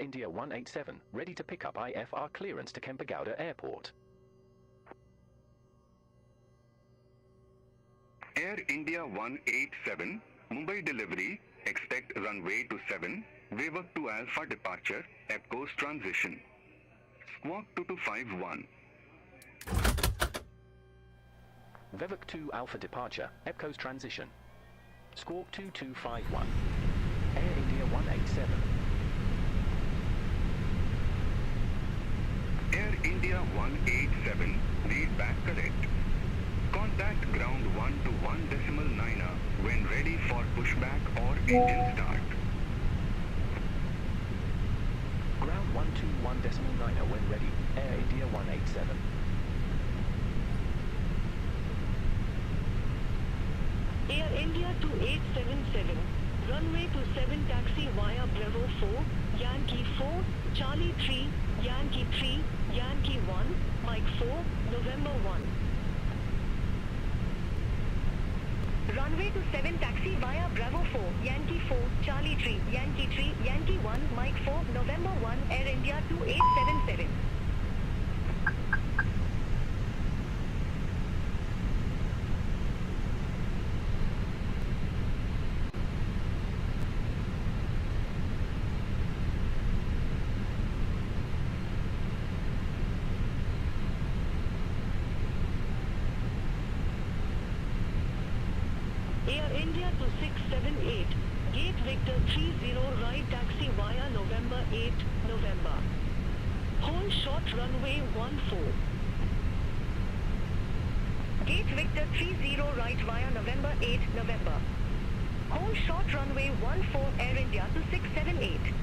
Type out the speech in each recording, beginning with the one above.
India 187, ready to pick up IFR clearance to Kempegowda Airport. Air India 187, Mumbai delivery, expect runway to 7, wave up to Alpha departure, EPCO's transition. Squawk 2251. Vivek 2 Alpha departure, EPCO's transition. Squawk 2251. Air India 187. Air India 187, read back correct. Contact ground 121.9er when ready for pushback or engine start. Ground 121.9er when ready, Air India 187. Air India 2877, runway to 7 taxi via Bravo 4, Yankee 4, Charlie 3, Yankee 3, Yankee 1, Mike 4, November 1. Runway to 7 taxi via Bravo 4, Yankee 4, Charlie 3, Yankee 3, Yankee 1, Mike 4, November 1, Air India 2877. Air India 2678, Gate Victor 30 right taxi via November 8, November. Hold short runway 14. Gate Victor 30 right via November 8, November. Hold short runway 14 Air India 2678.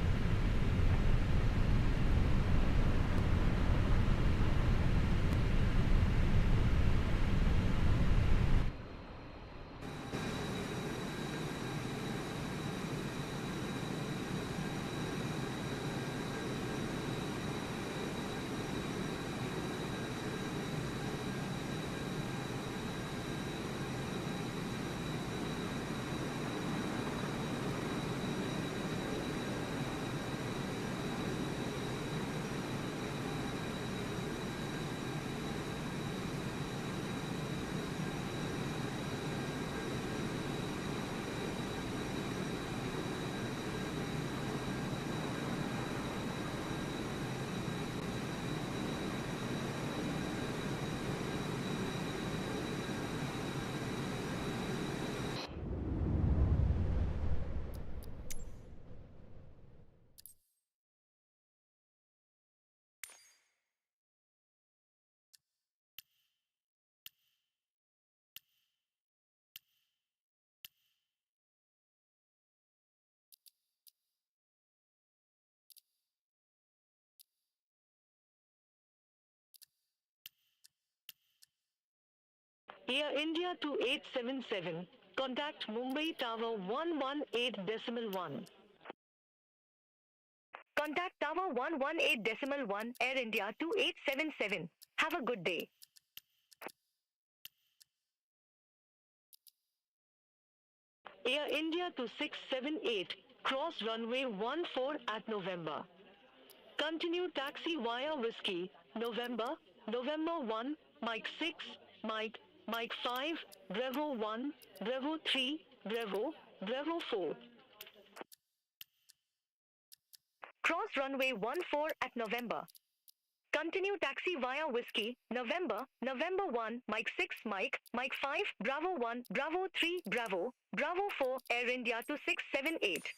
Air India 2877, contact Mumbai Tower 118.1. Contact Tower 118.1, Air India 2877. Have a good day. Air India 2678, cross runway 14 at November. Continue taxi via Whiskey, November, November 1, Mike 6, Mike, Mike 5, Bravo 1, Bravo 3, Bravo, Bravo 4. Cross runway 14 at November. Continue taxi via Whiskey, November, November 1, Mike 6, Mike, Mike 5, Bravo 1, Bravo 3, Bravo, Bravo 4, Air India 2678.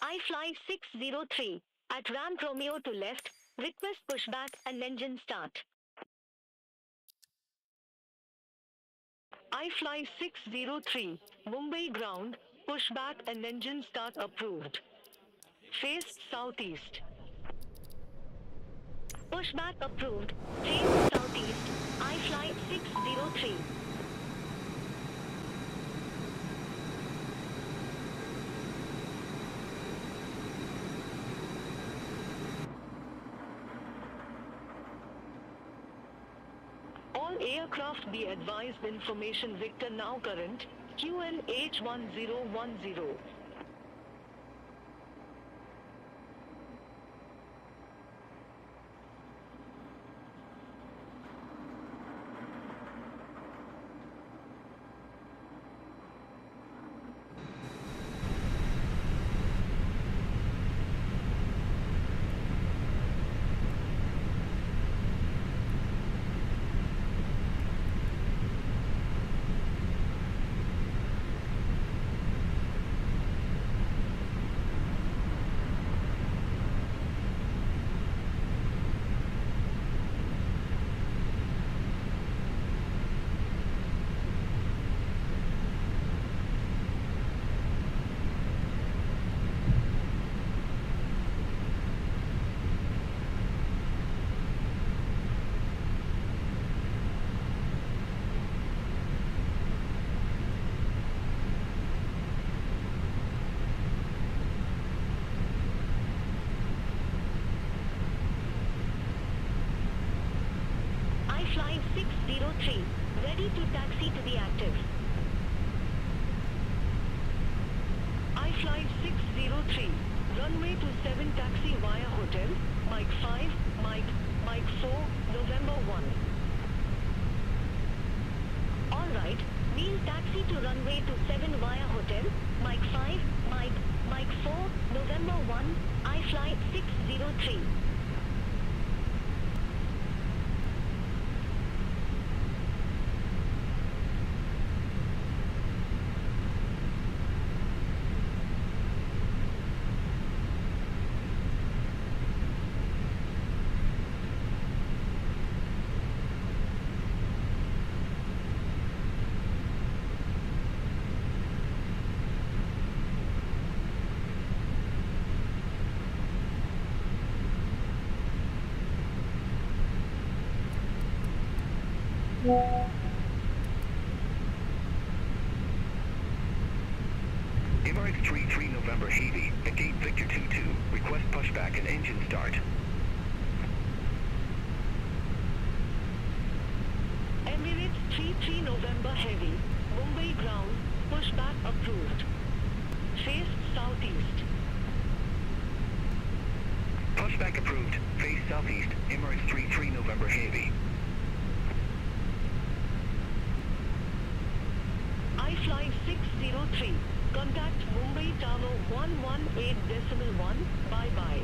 I fly 603, at Ram Romeo to left, request pushback and engine start. I fly 603, Mumbai ground, pushback and engine start approved. Face southeast. Pushback approved. Face southeast. iFly 603. All aircraft be advised information Victor now current, QNH1010. Fly 603, ready to taxi to the active. iFly 603, runway 27 taxi via hotel, Mike 5, Mike 4, November 1. Alright, we'll taxi to runway 27 via hotel, Mike 5, Mike 4, November 1, iFly 603. Emirates 33 November Heavy, at gate Victor 22, request pushback and engine start. Emirates 33 November Heavy, Mumbai ground, pushback approved. Face southeast. Pushback approved, face southeast, Emirates 33 November Heavy. iFly 603, contact Mumbai Tower 118.1, bye-bye.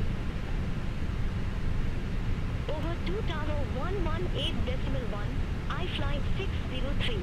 Over 2 Tower 118.1, iFly 603.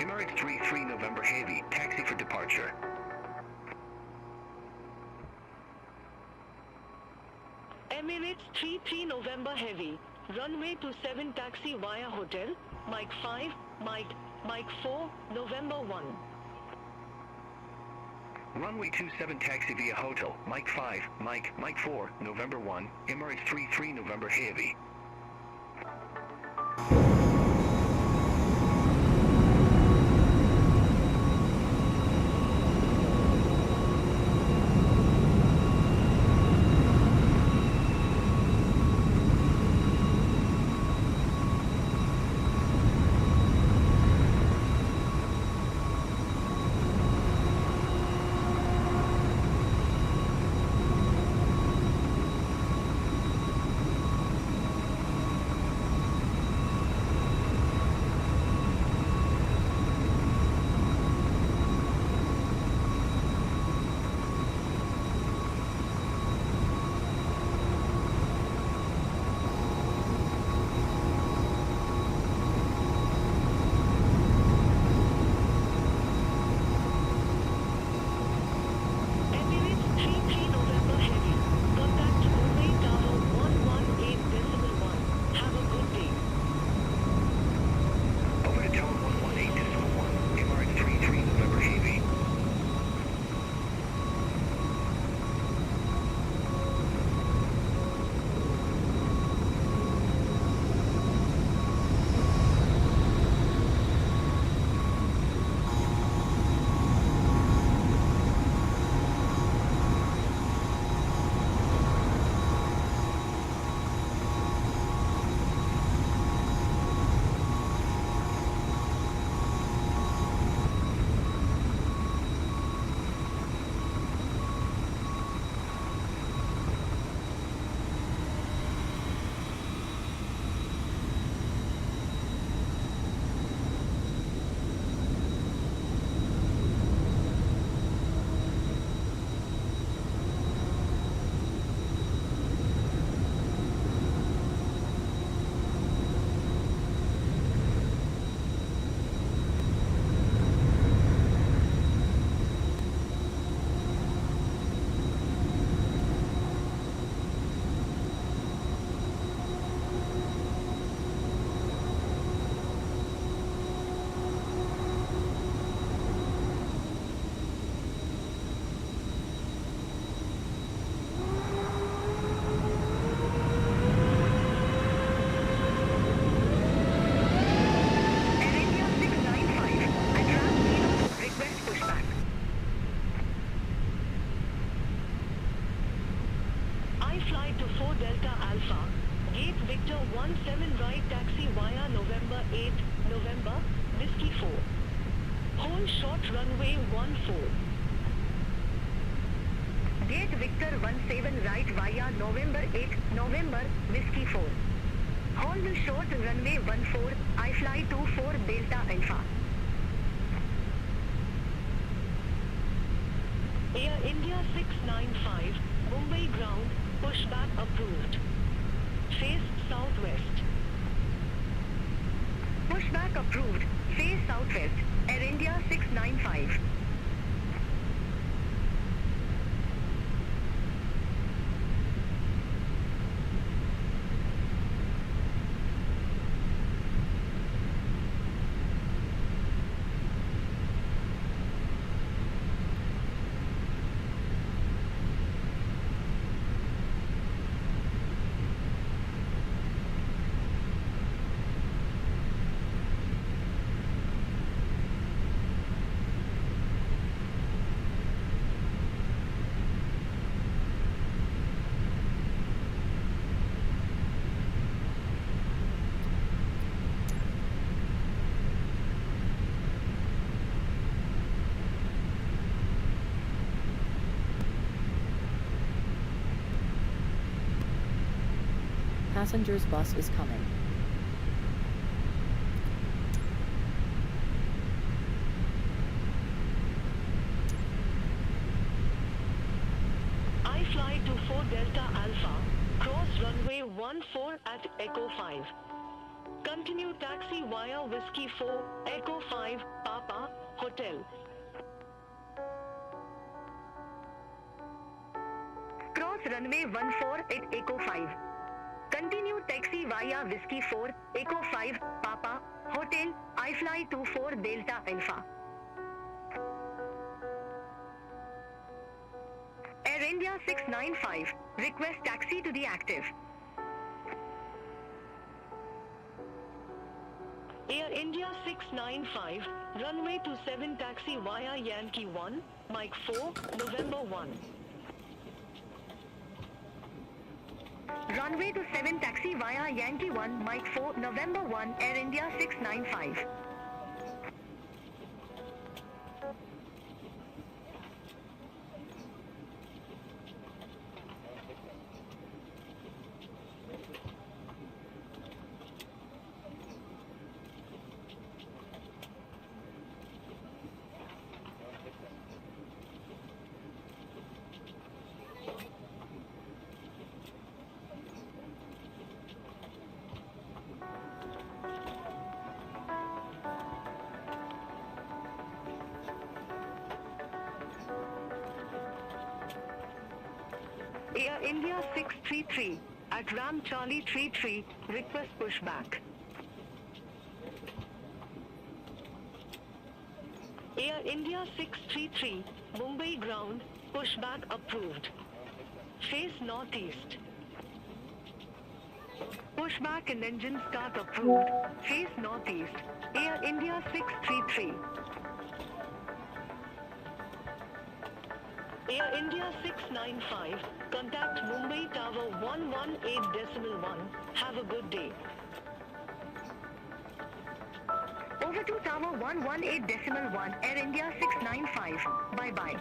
Emirates 33 November Heavy, taxi for departure. Emirates 33 November Heavy, runway 27 taxi via hotel, Mike 5, Mike 4, November 1. Runway 27 taxi via Hotel, Mike 5, Mike 4, November 1, Emirates 33 November Heavy. Air India 695, Mumbai ground, pushback approved. Face southwest. Pushback approved. Face southwest. Air India 695. Passengers bus is coming. I fly to 4 Delta Alpha, cross runway 14 at Echo 5. Continue taxi via Whiskey 4, Echo 5, Papa, Hotel. Cross runway 14 at Echo 5. Continue taxi via Whiskey 4, Echo 5, Papa, Hotel, I fly to 4 Delta Alpha. India 695, request taxi to the active. Air India 695, runway 27 taxi via Yankee 1, Mike 4, November 1. Runway 27 taxi via Yankee 1, Mike 4, November 1, Air India 695. Air India 633, at Ram Charlie 33, request pushback. Air India 633, Mumbai ground, pushback approved. Face northeast. Pushback and engine start approved. Face northeast. Air India 633. Air India 695, contact Mumbai Tower 118.1. Have a good day. Over to Tower 118.1, Air India 695. Bye-bye.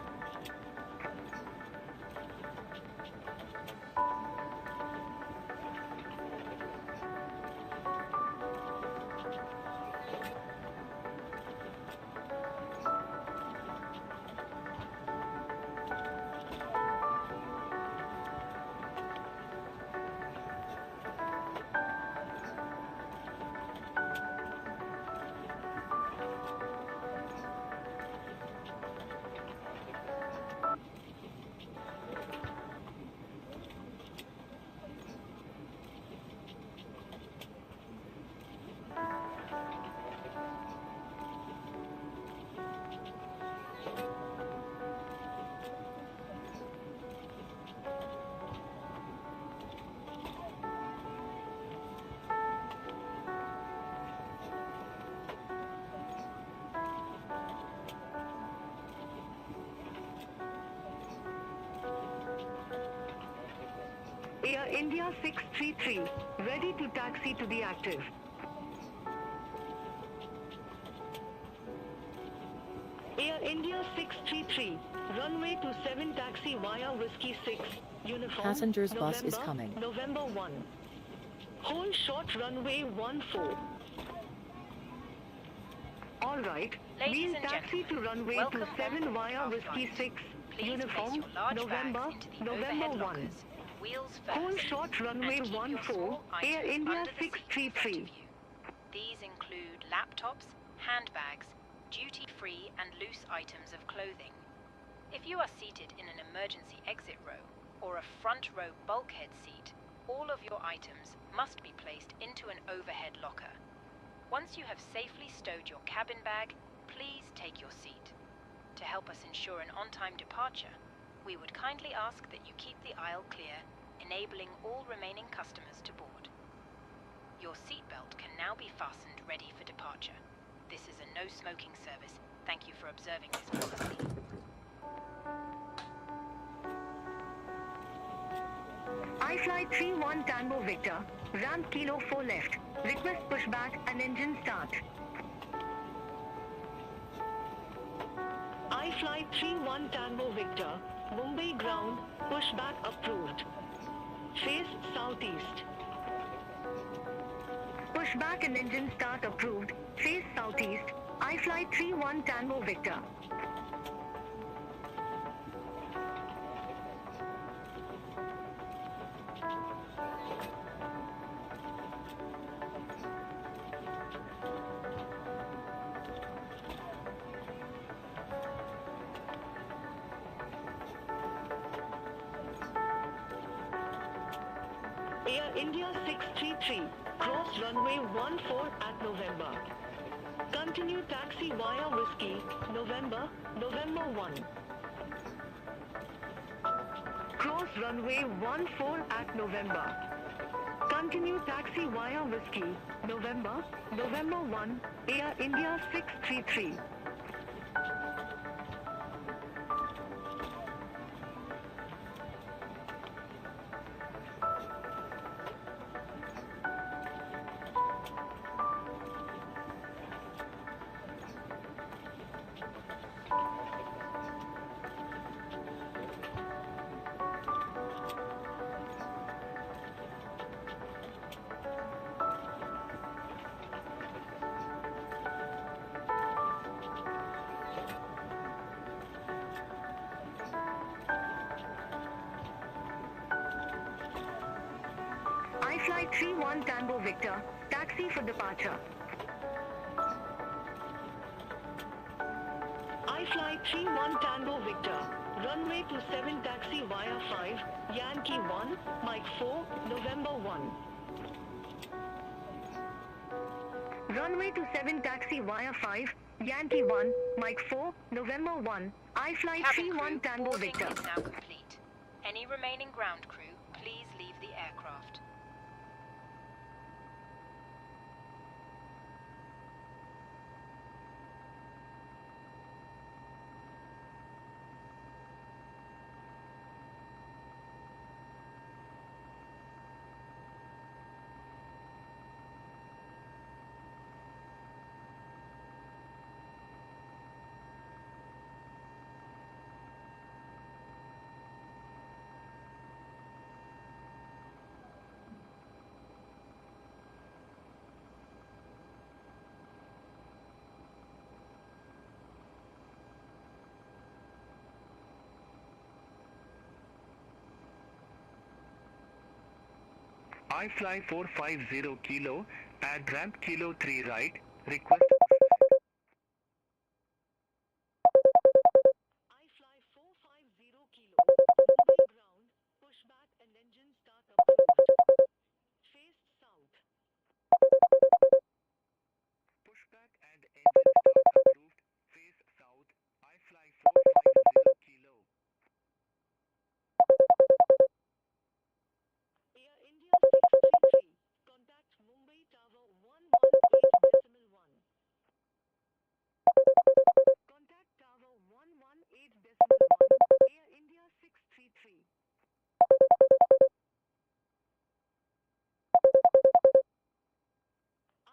Air India 633, ready to taxi to the active. Air India 633, runway 27 taxi via Whiskey 6, uniform. Passengers November, bus is coming. November 1. Hold short runway 14. Alright, we'll taxi to runway 27 via Whiskey 6, uniform, November, November 1. Wheels first, Hold short runway and keep your 14, small Air items India under the seat in front 633. of you. These include laptops, handbags, duty-free and loose items of clothing. If you are seated in an emergency exit row or a front row bulkhead seat, all of your items must be placed into an overhead locker. Once you have safely stowed your cabin bag, please take your seat. To help us ensure an on-time departure, we would kindly ask that you keep the aisle clear, enabling all remaining customers to board. Your seatbelt can now be fastened ready for departure. This is a no-smoking service. Thank you for observing this policy. iFly 31 Tango Victor, ramp Kilo 4 left, request pushback and engine start. iFly 31 Tango Victor, Mumbai ground, pushback approved. Face southeast. Pushback and engine start approved. Face southeast. iFly 31 Tango Victor. Air India 633, cross runway 14 at November. Continue taxi via Whiskey, November, November 1. runway 14 at November. Continue taxi via Whiskey, November, November 1, Air India 633. iFly 31 Tango Victor, taxi for departure. iFly 31 Tango Victor, runway 27 taxi via 5, Yankee 1, Mike 4, November 1. Runway 27 taxi via 5, Yankee 1, Mike 4, November 1, iFly Cabin 31 crew, Tango boarding Victor. is now complete. Any remaining ground crew, please leave the aircraft. iFly 450 Kilo, add ramp Kilo 3 right, request iFly 450 Kilo, Mumbai ground, pushback and engine start approved. Face south. pushback and engine start approved, face south, iFly 450 Kilo. Air India 633, contact Mumbai Tower 118.1. Contact Tower 118.1, Air India 633.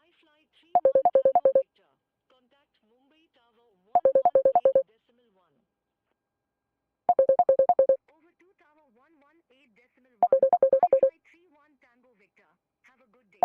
iFly 31 Tango Victor, contact Mumbai Tower 118.1. Over to Tower 118.1, iFly 31 Tango Victor. Have a good day.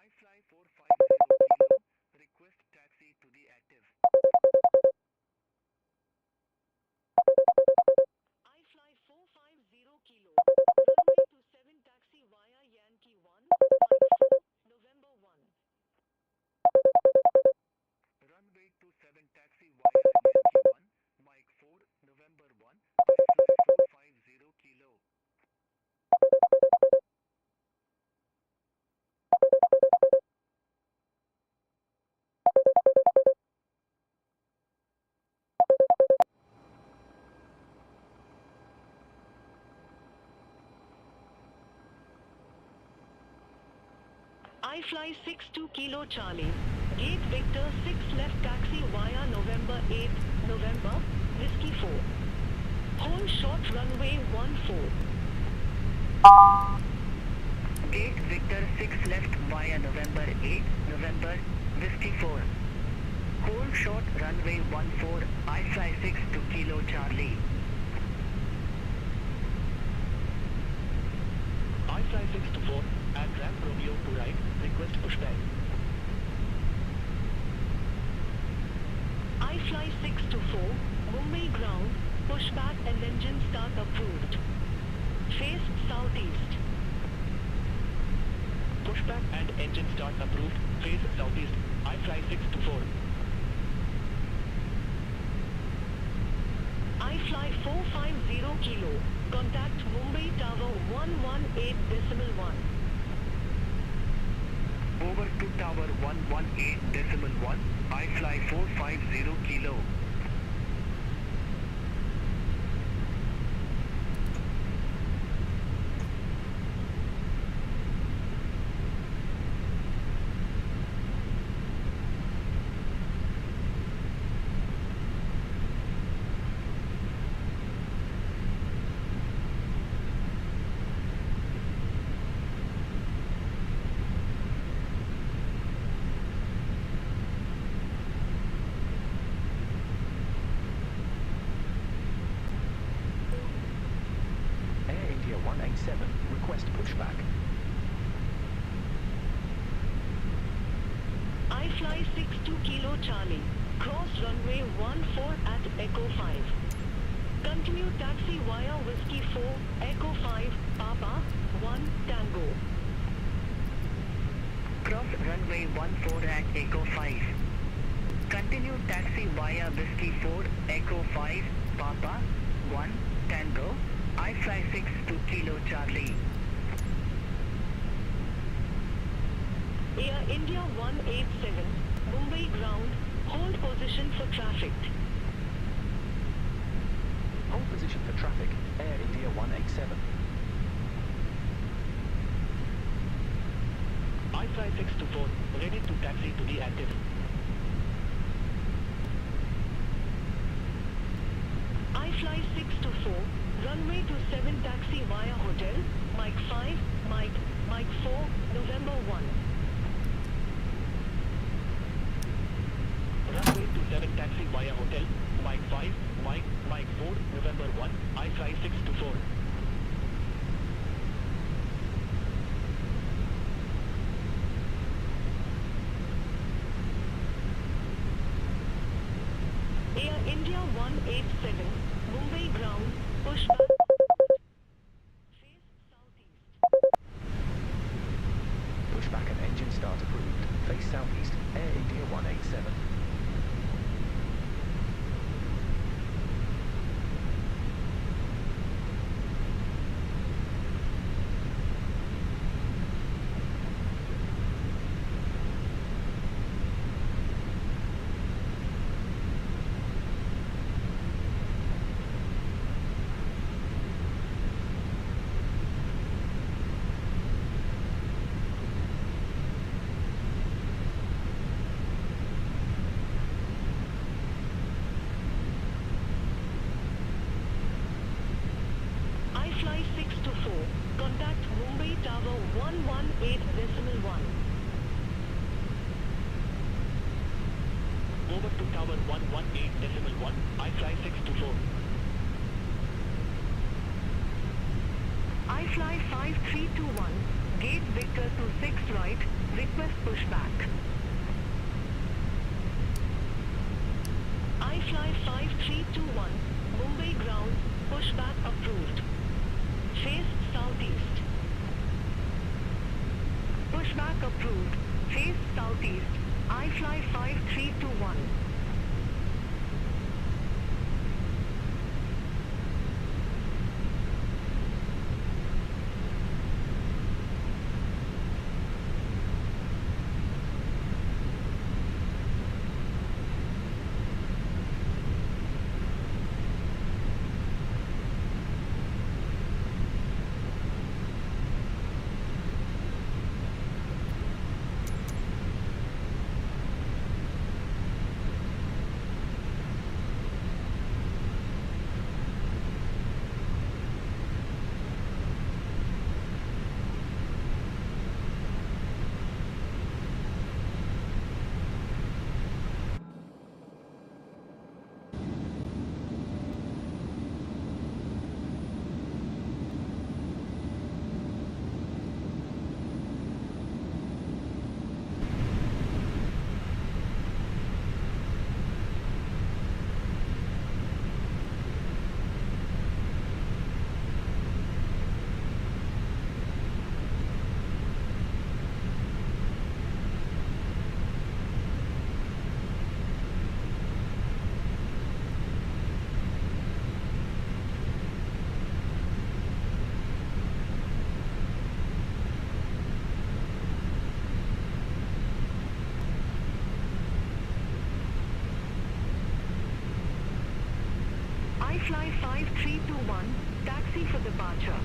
iFly 450 Kilo, request taxi to the active. iFly 450 Kilo, runway 27 taxi via Yankee 1, Mike 4, November 1. Runway 27 taxi via Yankee 1, Mike 4, November 1, iFly 450 Kilo. iFly 62 Kilo Charlie, Gate Victor 6 left taxi via November 8, November, Whiskey 4. Hold short runway 14. Gate Victor 6 left via November 8, November, Whiskey 4. Hold short runway 14, iFly 62 Kilo Charlie. 624 at ramp Romeo to right, request pushback. iFly624, Mumbai ground, pushback and engine start approved. Face southeast. Pushback and engine start approved, face southeast, iFly624. iFly450 kilo, contact Mumbai Tower 118.1. Over to tower 118.1, iFly450 kilo. Request pushback. iFly62 kilo Charlie, cross runway 14 at Echo 5. Continue taxi via Whiskey 4, Echo 5, Papa, 1, Tango. Cross runway 14 at Echo 5. Continue taxi via Whiskey 4, Echo 5, Papa, 1, Tango, iFly62 kilo Charlie. Air India 187, Mumbai ground, hold position for traffic. Hold position for traffic, Air India 187. iFly624, ready to taxi to the active. iFly624, runway 27 taxi via hotel, Mike 5, Mike 4, November 1. Runway 27 taxi via hotel, Mike 5, Mike 4, November 1, iFly624. Air India 187, Mumbai ground, pushback. Face southeast. Pushback and engine start approved. Face southeast, Air India 187. iFly624, contact Mumbai Tower 118.1. Over to tower 118.1, iFly624. iFly5321, gate Victor to 6 right, request pushback. iFly5321, Mumbai ground, pushback approved. Face southeast. Pushback approved. Face southeast. iFly5321. iFly 5321, taxi for departure.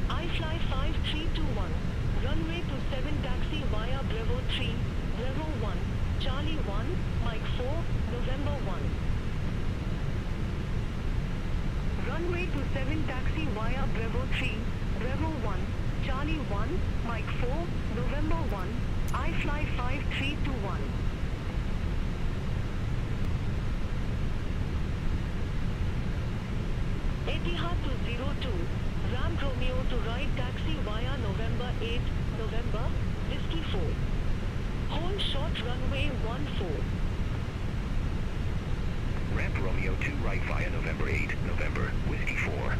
iFly 5321, runway 27 taxi via Bravo 3, Bravo 1, Charlie 1, Mike 4, November 1. Runway 27 taxi via Bravo 3, Bravo 1, Charlie 1, Mike 4, November 1, iFly 5321. Etihad to 02, Ram Romeo to right taxi via November 8, November, Whiskey 4. Hold short runway 14. Ramp Romeo 2 right via November 8, November, Whiskey 4.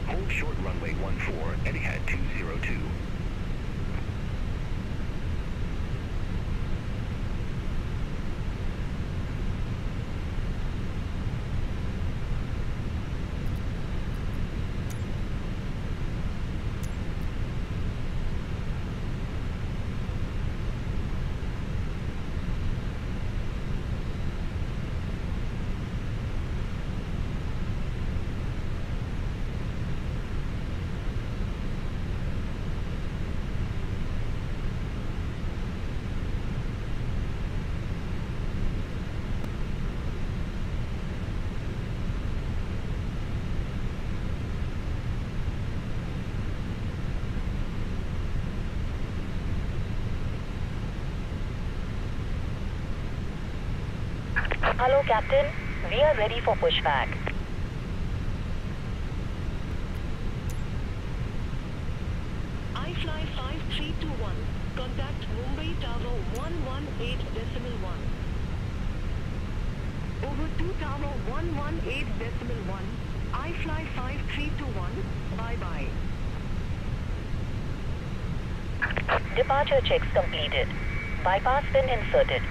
Hold short runway 14, Etihad 202. Hello, Captain. We are ready for pushback. iFly 5321, contact Mumbai Tower 118.1. Over 2 Tower 118.1, iFly 5321, bye-bye. Departure checks completed. Bypass pin inserted.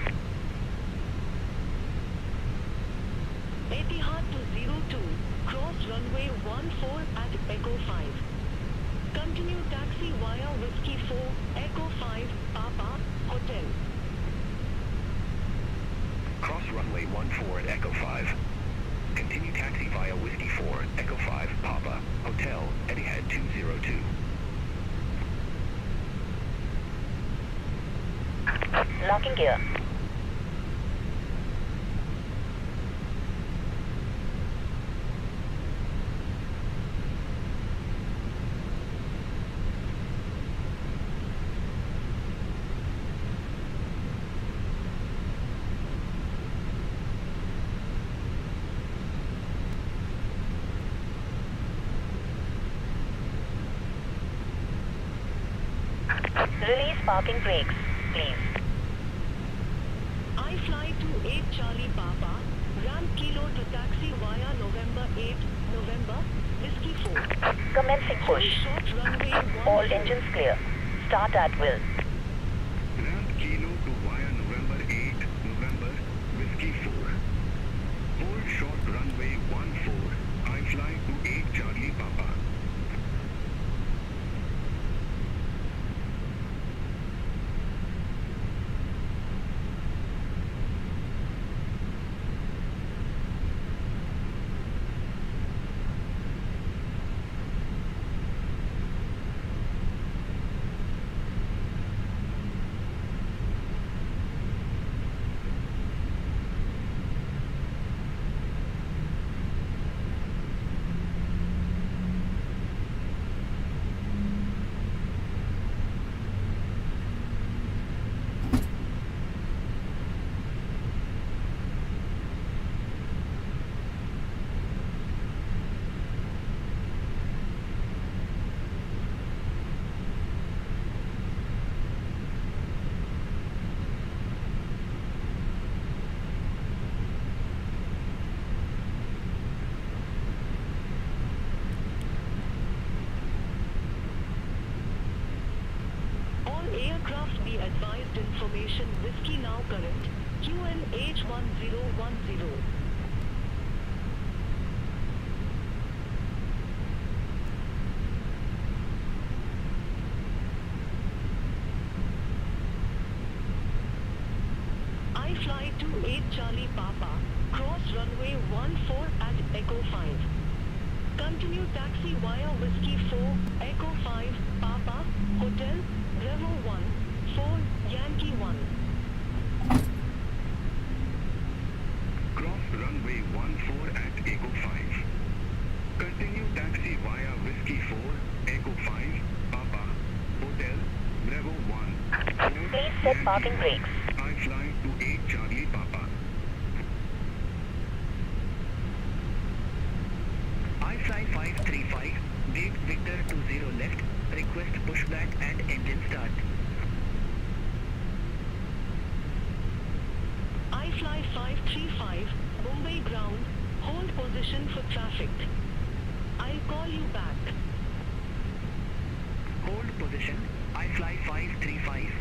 Etihad to 02, cross runway 14 at Echo 5. Continue taxi via Whiskey 4, Echo 5, Papa, Hotel. Cross runway 14 at Echo 5. Continue taxi via Whiskey 4, Echo 5, Papa, Hotel, Etihad 202. Locking gear. Release parking brakes, please. iFly to 8 Charlie Papa, ramp Kilo to taxi via November 8, November, Whiskey 4. Commencing push. Short runway 14. All engines clear. Start at will. Ramp Kilo to via November 8, November, Whiskey 4. Hold short runway 14, iFly to 8 Charlie Papa. Aircraft be advised information Whiskey now current, QNH1010. fly 28 Charlie Papa, cross runway 14 at Echo 5. Continue taxi via Whiskey 4, Echo 5, Papa, Hotel, Bravo 1, 4, Yankee 1. Cross runway 14 at Echo 5. Continue taxi via Whiskey 4, Echo 5, Papa, Hotel, Bravo 1, 4, Please set parking brakes. I fly 28 Charlie Papa. I fly 535, gate Victor 20 left, request pushback and engine start. I fly 535, Mumbai ground, hold position for traffic. I'll call you back. Hold position, I fly 535.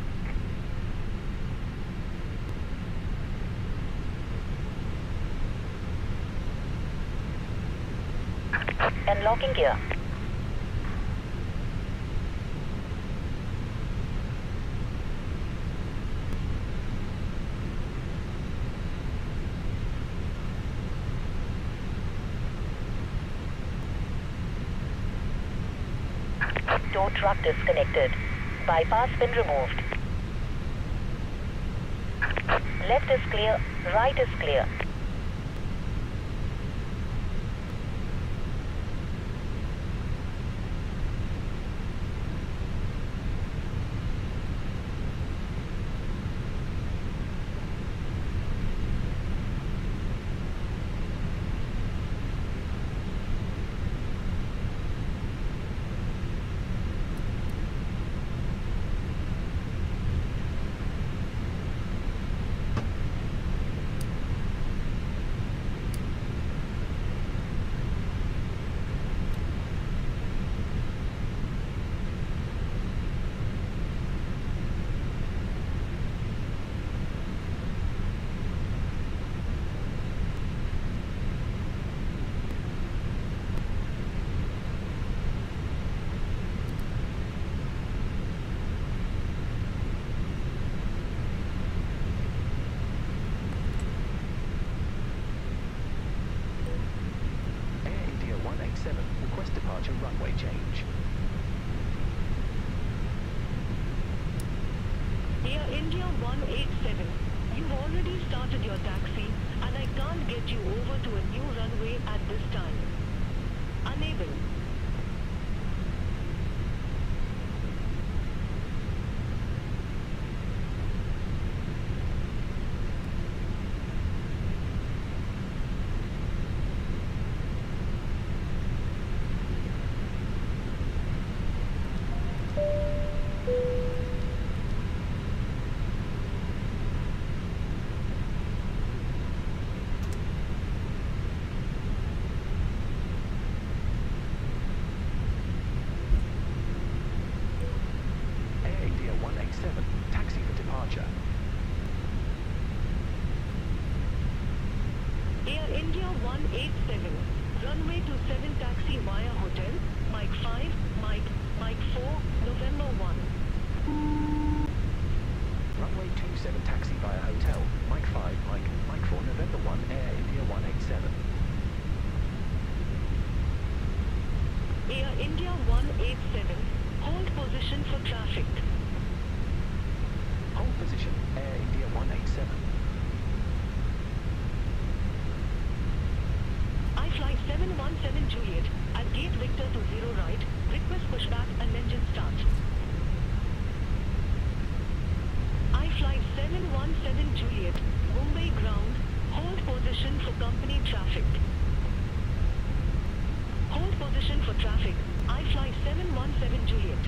Unlocking gear. Tow truck disconnected. Bypass pin removed. Left is clear, right is clear. Request departure runway change. Air India 187, you've already started your taxi and I can't get you over to a new runway at this time. Unable. Taxi for departure. Air India 187, runway 27 taxi via Hotel, Mike 5, Mike 4, November 1. Runway 27 taxi via Hotel, Mike 5, Mike 4, November 1, Air India 187. Air India 187, hold position for traffic. Hold position, Air India 187. I fly 717 Juliet, at gate Victor 20 right, request pushback and engine start. I fly 717 Juliet, Mumbai ground, hold position for company traffic. Hold position for traffic, I fly 717 Juliet.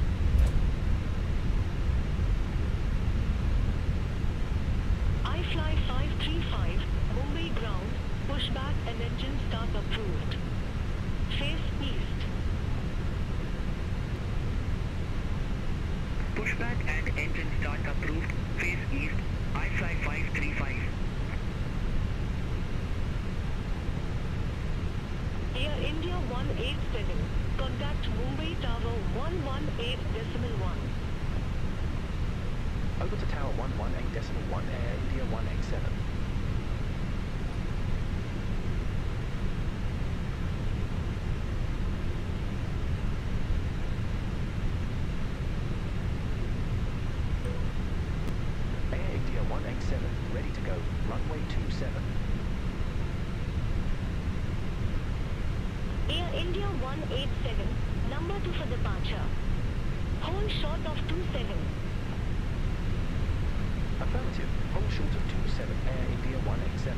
I fly 535, Mumbai ground, pushback and engine start approved. Face east. Pushback and engine start approved, face east, I fly 535. Air India 187, contact Mumbai Tower 118.1. Over to Tower 118.1, Air India 187. India 187, number 2 for departure. Hold short of 27. Affirmative. Hold short of 27 Air India 187.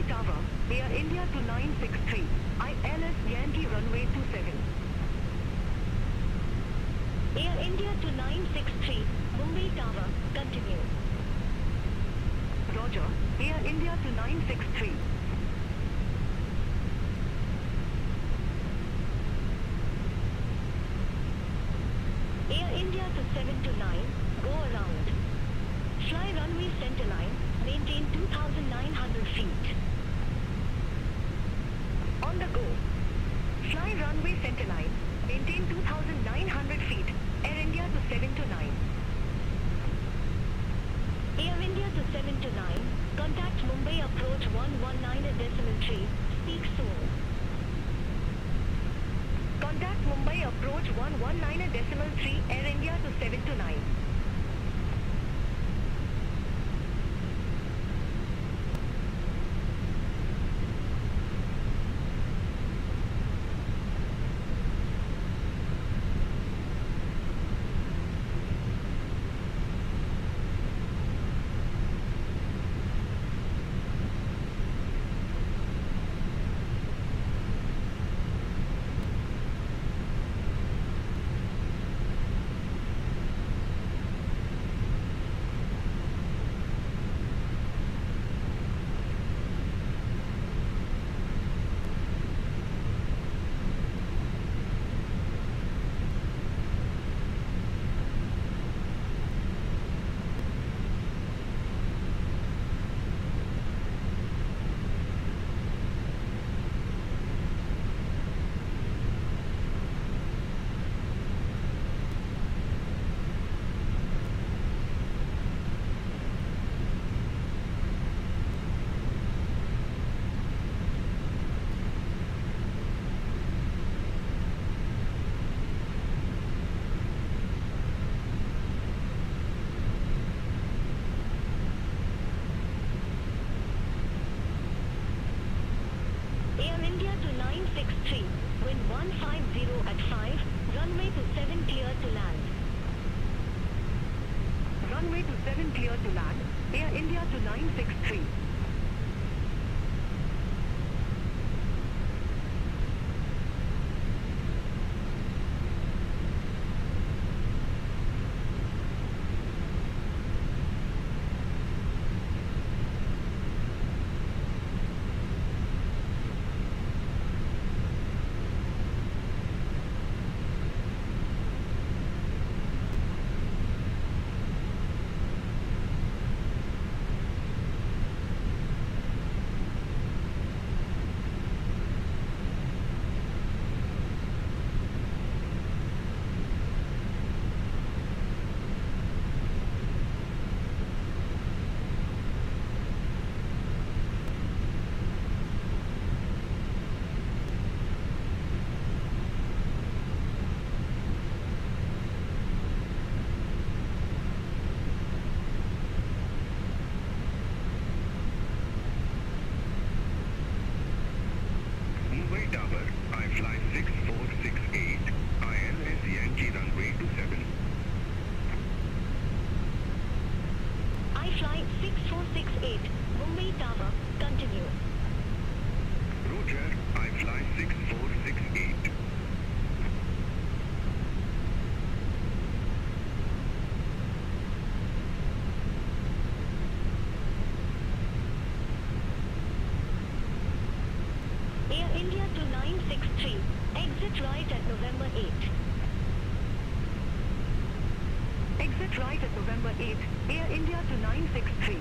Tower, Air India to 963, ILS Yankee runway 27. Air India to 963, Mumbai Tower, continue. Roger, Air India to 963. Air India to 729, go around. Fly runway centerline, maintain 2,900 feet. On the go. Fly runway centerline, maintain 2,900 feet, Air India to 729. Air India to 729, contact Mumbai approach 119.3, speak soon. Contact Mumbai approach 119.3, Air India to 729. Air India to 963, wind 150 at 5, runway to 7 clear to land. Runway to 7 clear to land, Air India to 963. Fly 6468, Mumbai Tower, continue. Roger, I fly 6468. Air India to 963. Exit right at November 8. Exit right at November 8. Air India to 963.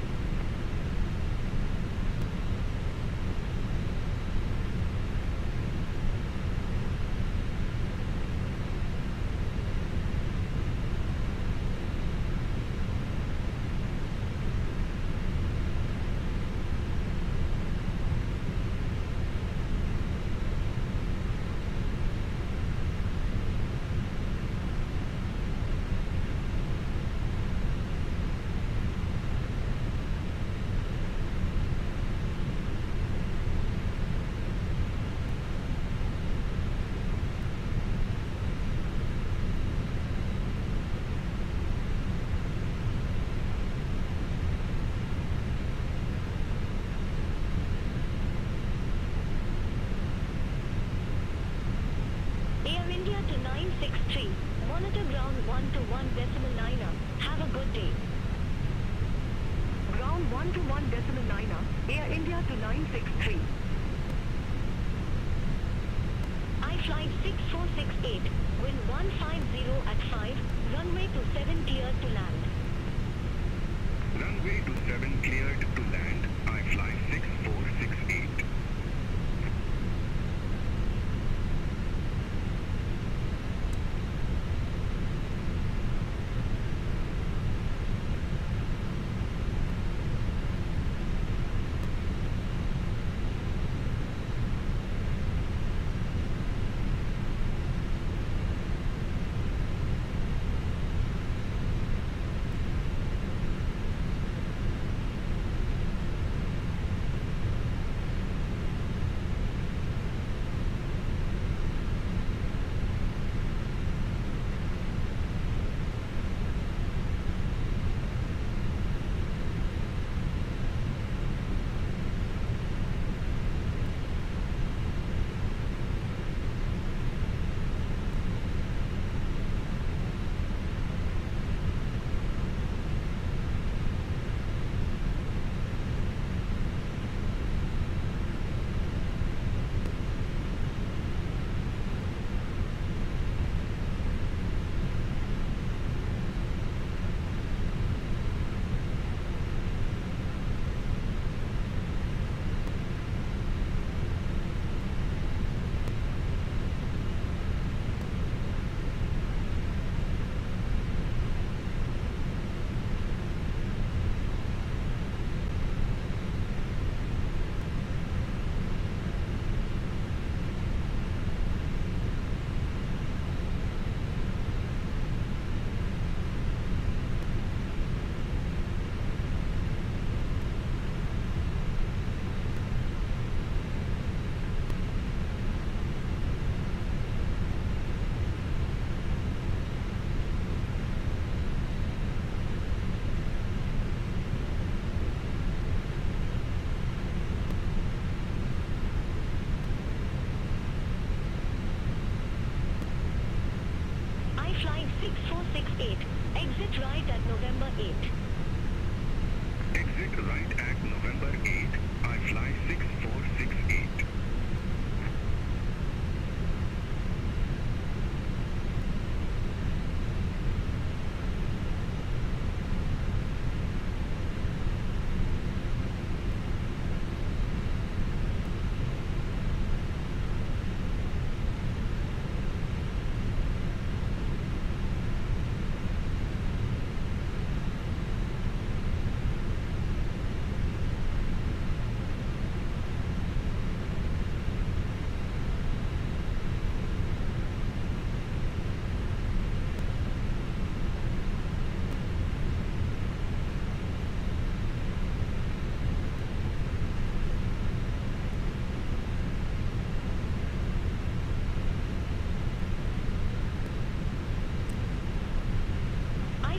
Air India to 963. Monitor ground 121.9. Have a good day. Ground 121.9. Air India to 963. I flight 6468. Wind 150 at 5. Runway to 7 cleared to land. Runway to 7 cleared to land. I fly 6468. Flight 6468. Exit right at November 8. Exit right at November 8. I fly 6468.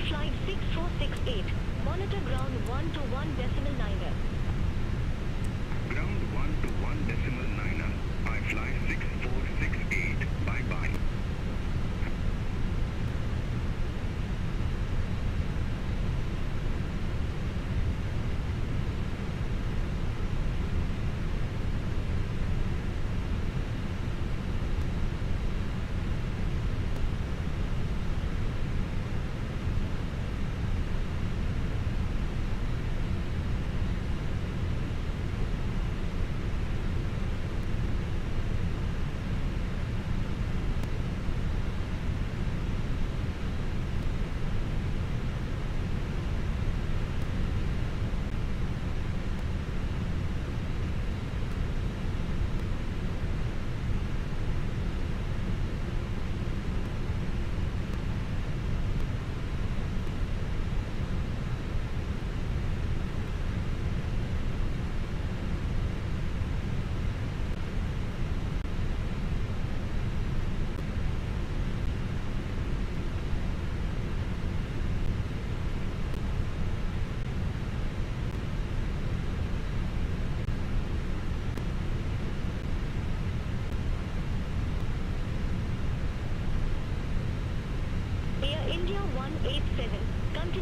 Flight 6468. Monitor ground 121.9. Ground 121.9.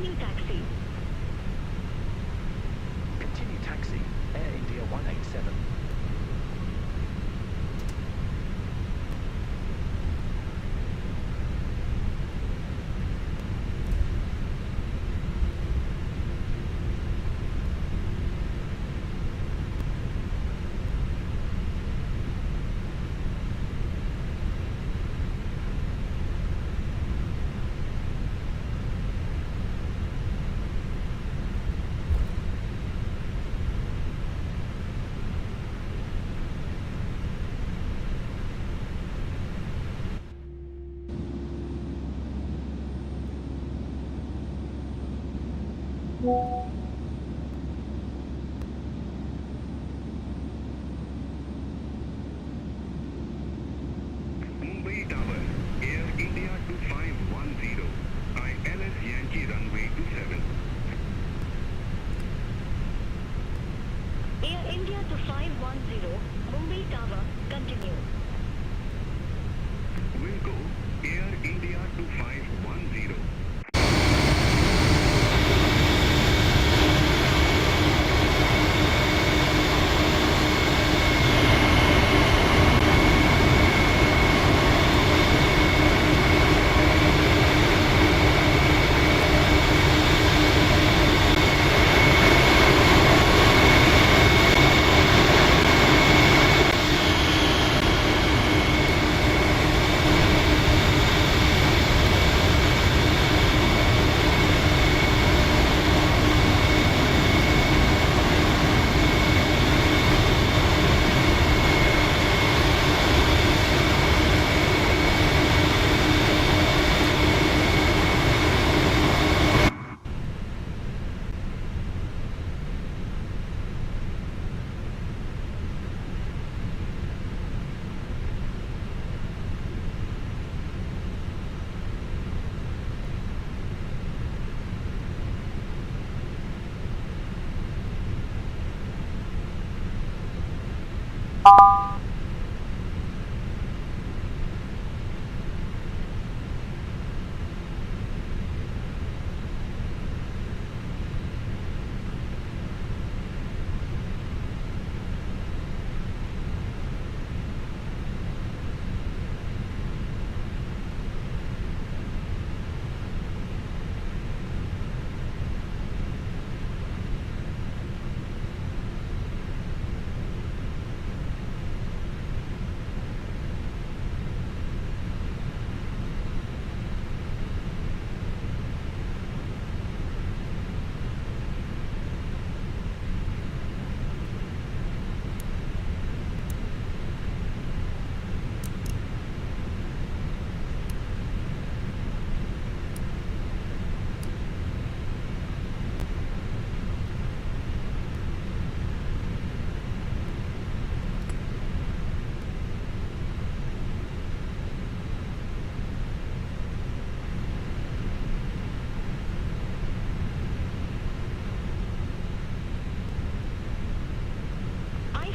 Continue taxi. Continue taxi. Air India 187. Mumbai Tower, Air India 2510, ILS Yankee runway 27. Air India to 510, Mumbai Tower, continue. Will go Air India 2510.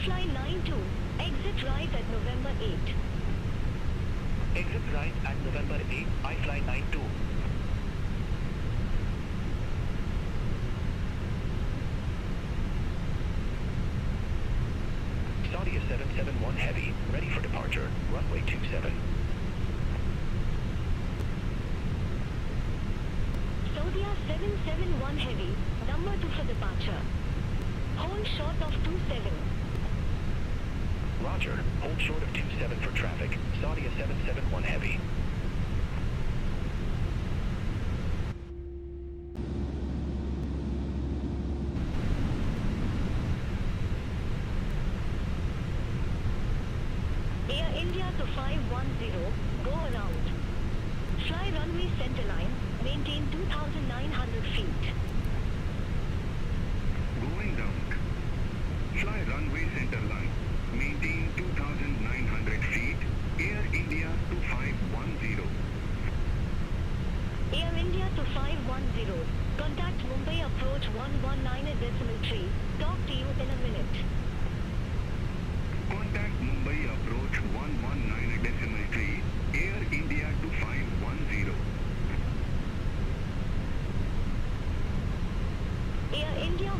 Fly 92, exit right at November 8. Exit right at November 8, iFly 92. Saudia 771 Heavy, ready for departure, runway 27. Saudia 771 Heavy, number 2 for departure. Hold short of 27. Roger, hold short of 27 for traffic, Saudia 771 Heavy. Air India to 510, go around. Fly runway centerline, maintain 2,900 feet. Going down. Fly runway center line. Maintain 2,900 feet. Air India to 510. Air India to 510. Contact Mumbai approach 119.3. Talk to you in a minute. Contact Mumbai approach 119.3. Air India to 510.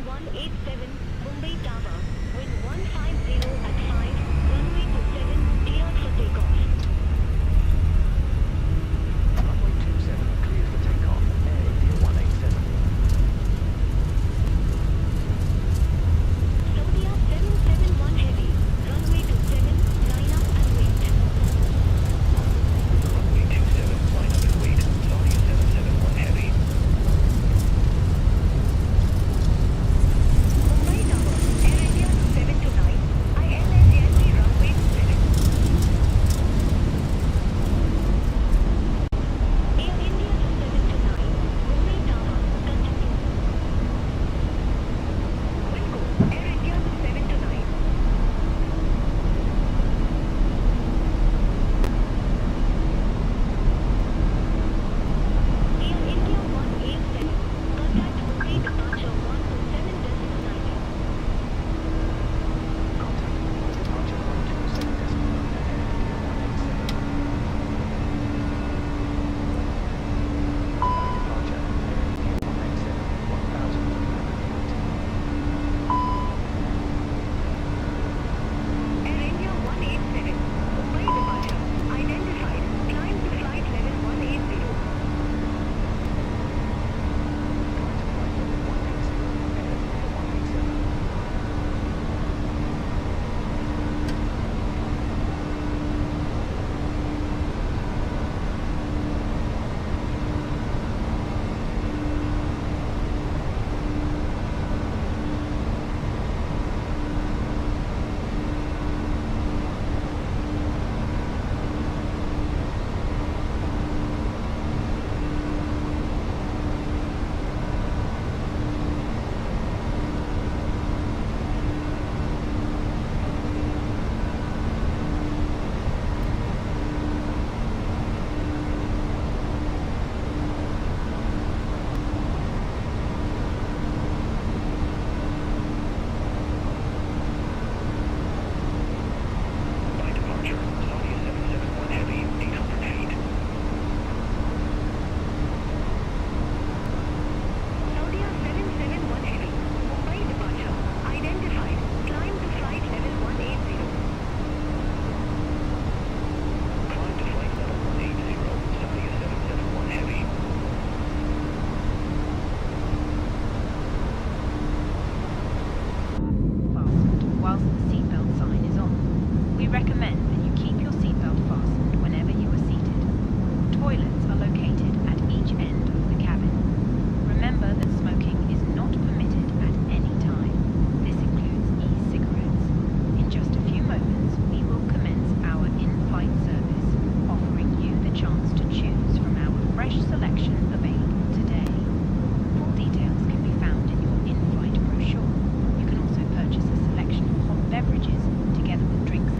187, Mumbai Tower, wind 150 at 5, runway 27, cleared for takeoff. Runway 27 cleared for takeoff. Air India 187. Saudia 771 Heavy, runway 27, line up and wait. Runway 27, line up and wait. Saudia 771 Heavy. Mumbai Tower, Air India 729, ILS runway 27. Air India 729, Mumbai Tower, continue. Wingo, Air India 729. Air India 187, contact Mumbai departure 127.90. Contact Mumbai departure 127 decimal. Air India 187. Mumbai departure. Air India 187. 1,300 feet. Air India 187, Mumbai departure, identified, climb to flight level 180. By departure, Saudia 771 Heavy, 800 feet. Saudia 771 Heavy, Mumbai departure, identified, climb to flight level 180. Climb to flight level 180, Saudia 771 Heavy. Fastened whilst the seatbelt sign is on. We recommend that you keep your seatbelt fastened whenever you are seated. Toilets are located at each end of the cabin. Remember that smoking is not permitted at any time. This includes e-cigarettes. In just a few moments, we will commence our in-flight service, offering you the chance to choose from our fresh selection available today. Full details can be found in your in-flight brochure. You can also purchase a selection of hot beverages together with drinks.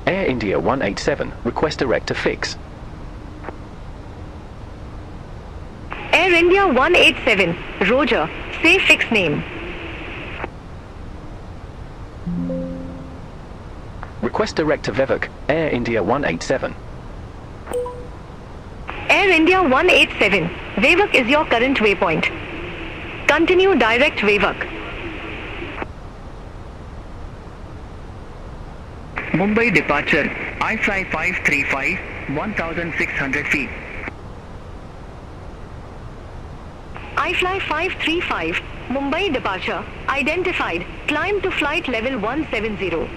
Air India 187, request direct to fix. Air India 187, Roger, say fix name. Request direct to Vivek, Air India 187. Air India 187, Vivek is your current waypoint. Continue direct Vivek. Mumbai departure, I fly 535, 1,600 feet. I fly 535, Mumbai departure, identified, climb to flight level 170.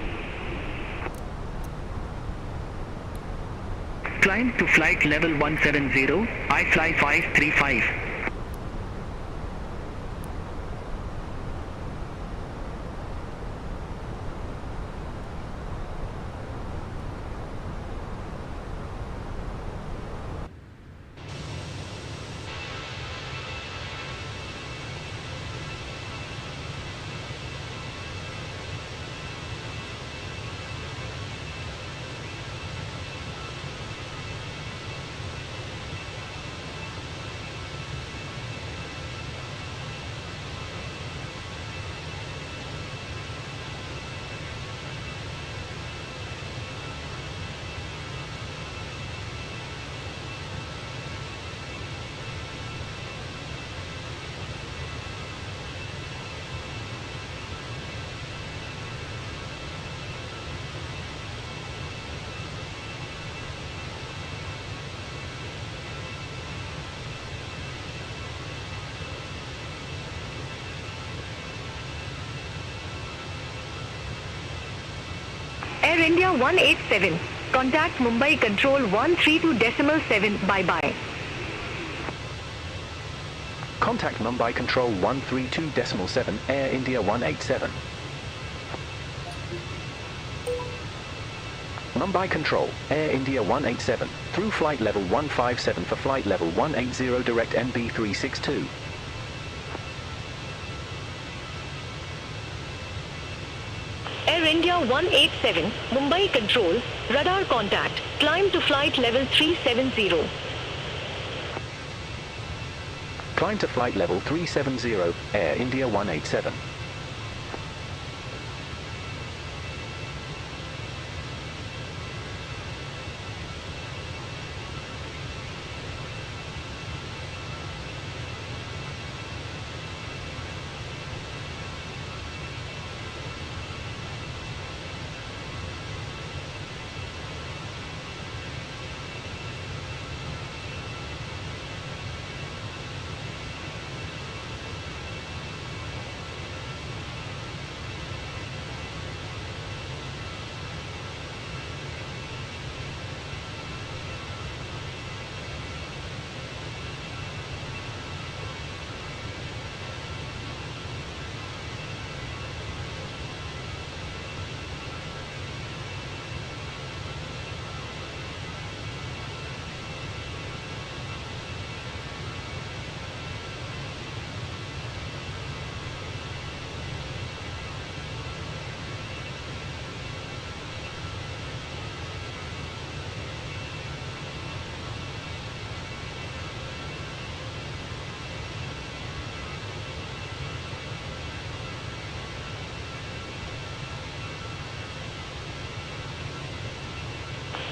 Climb to flight level 170, I fly 535. Air India 187. Contact Mumbai Control 132.7. Bye-bye. Contact Mumbai Control 132.7, Air India 187. Mumbai Control, Air India 187, through flight level 157 for flight level 180 direct MB362. Air India 187, Mumbai Control, radar contact, climb to flight level 370. Climb to flight level 370, Air India 187.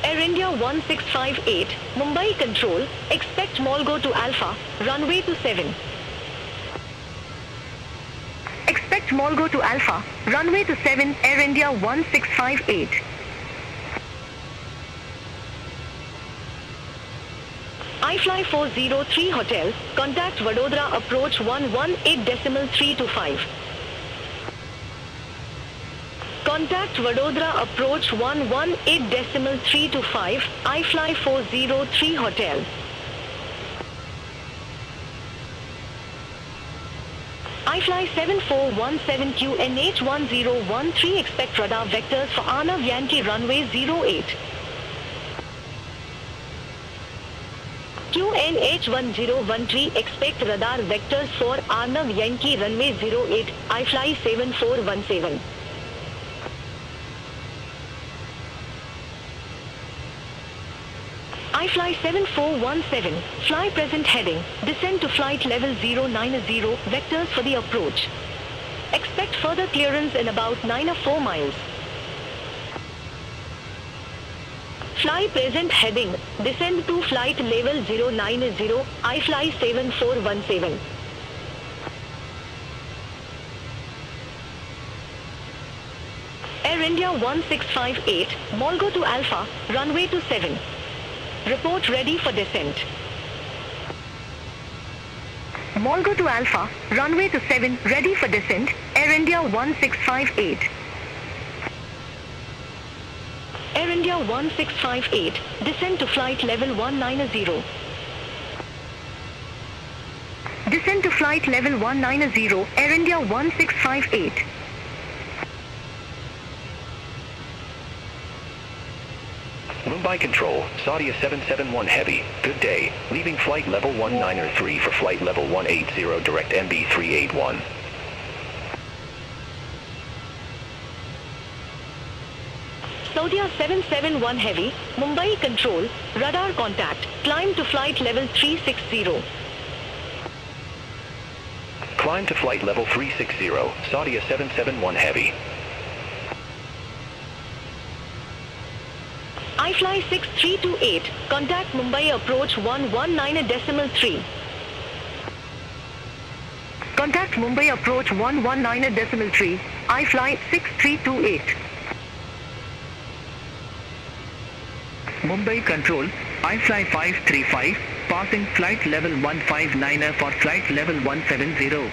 Air India 1658, Mumbai Control, expect Molgo to Alpha, runway to 7. Expect Molgo to Alpha, runway to 7, Air India 1658. iFly 403 Hotel, contact Vadodara approach 118.325. Contact Vadodara approach 118.325, iFly 403 Hotel. iFly 7417 QNH1013, expect radar vectors for Arnav Yankee runway 08. QNH1013, expect radar vectors for Arnav Yankee runway 08, iFly 7417. iFly 7417, fly present heading, descend to flight level 090, vectors for the approach. Expect further clearance in about 9 or 4 miles. Fly present heading, descend to flight level 090, iFly 7417. Air India 1658, Molgo to Alpha, runway to 7. Report ready for descent. Molgo to Alpha, runway to 7, ready for descent, Air India 1658. Air India 1658, descend to flight level 190. Descend to flight level 190, Air India 1658. Mumbai Control, Saudia 771 Heavy, good day, leaving flight level 193 for flight level 180 direct MB381. Saudia 771 Heavy, Mumbai Control, radar contact, climb to flight level 360. Climb to flight level 360, Saudia 771 Heavy. iFly 6328, contact Mumbai approach 119.3. Contact Mumbai approach 119.3, iFly 6328. Mumbai Control, iFly 535, passing flight level 159 for flight level 170.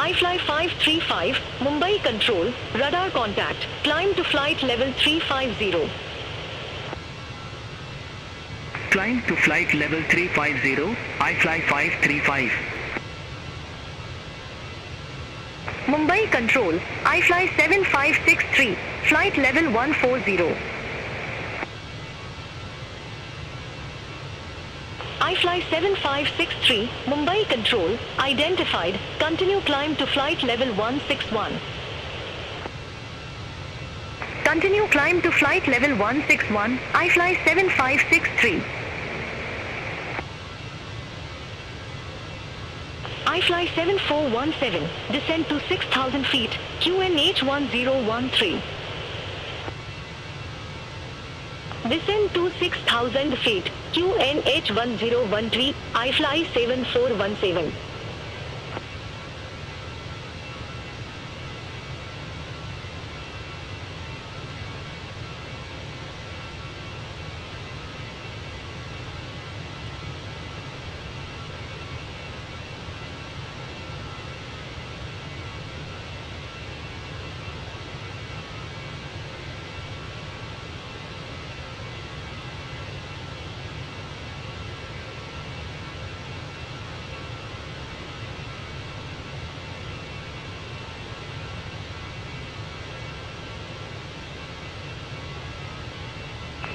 iFly 535, Mumbai Control, radar contact, climb to flight level 350. Climb to flight level 350, iFly 535. Mumbai Control, iFly 7563, flight level 140. iFly 7563, Mumbai Control, identified, continue climb to flight level 161. Continue climb to flight level 161, iFly 7563. iFly 7417, descend to 6,000 feet, QNH 1013. Descend to 6,000 feet, QNH 1013, iFly 7417.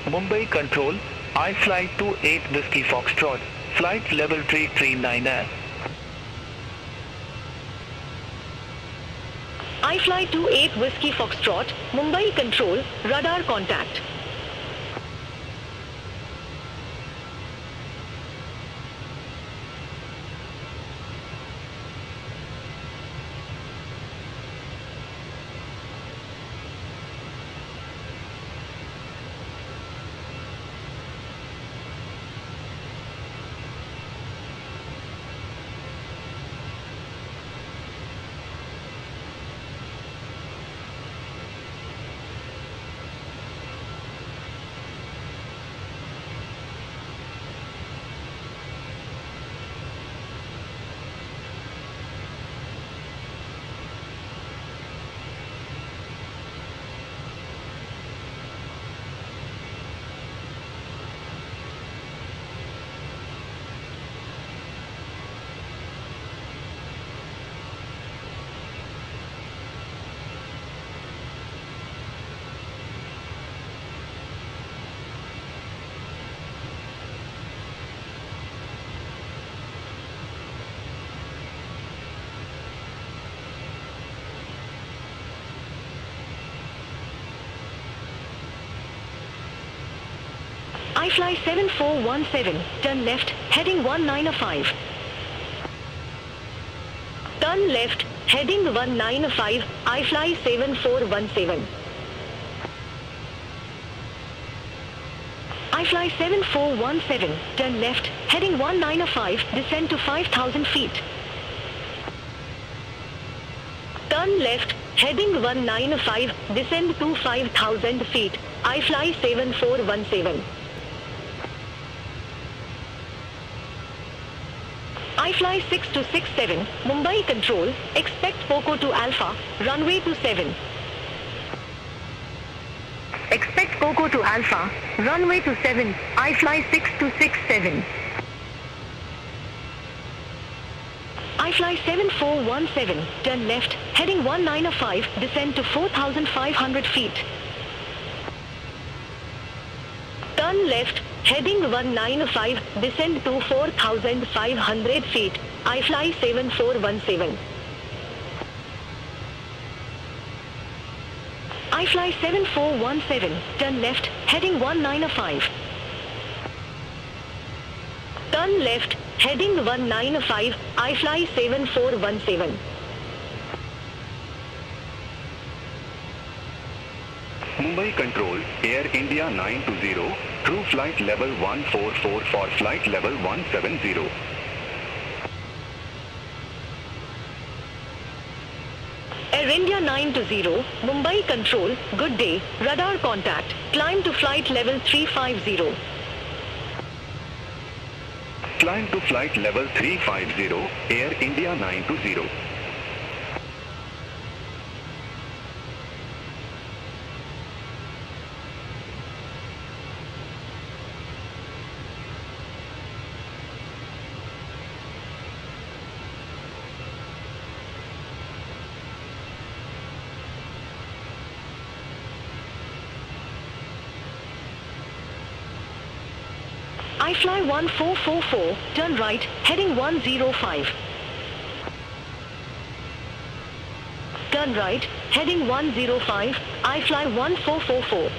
Mumbai Control, iFly 28 Whiskey Foxtrot, flight level 339. iFly 28 Whiskey Foxtrot, Mumbai Control, radar contact. iFly 7417, turn left, heading 195. Turn left, heading 195, iFly 7417. iFly 7417, turn left, heading 195, descend to 5,000 feet. Turn left, heading 195, descend to 5,000 feet, iFly 7417. iFly 6267, Mumbai Control, expect Poco to Alpha, runway 27. Expect Poco to Alpha, runway 27, iFly 6267. iFly 7417, turn left, heading 195, descend to 4,500 feet. Turn left, heading 195, descend to 4,500 feet, iFly 7417. iFly 7417, turn left, heading 195. Turn left, heading 195, iFly 7417. Mumbai Control, Air India 920, through flight level 144 for flight level 170. Air India 920, Mumbai Control, good day, radar contact, climb to flight level 350. Climb to flight level 350, Air India 920. I fly 1444, turn right, heading 105. Turn right, heading 105, I fly 1444.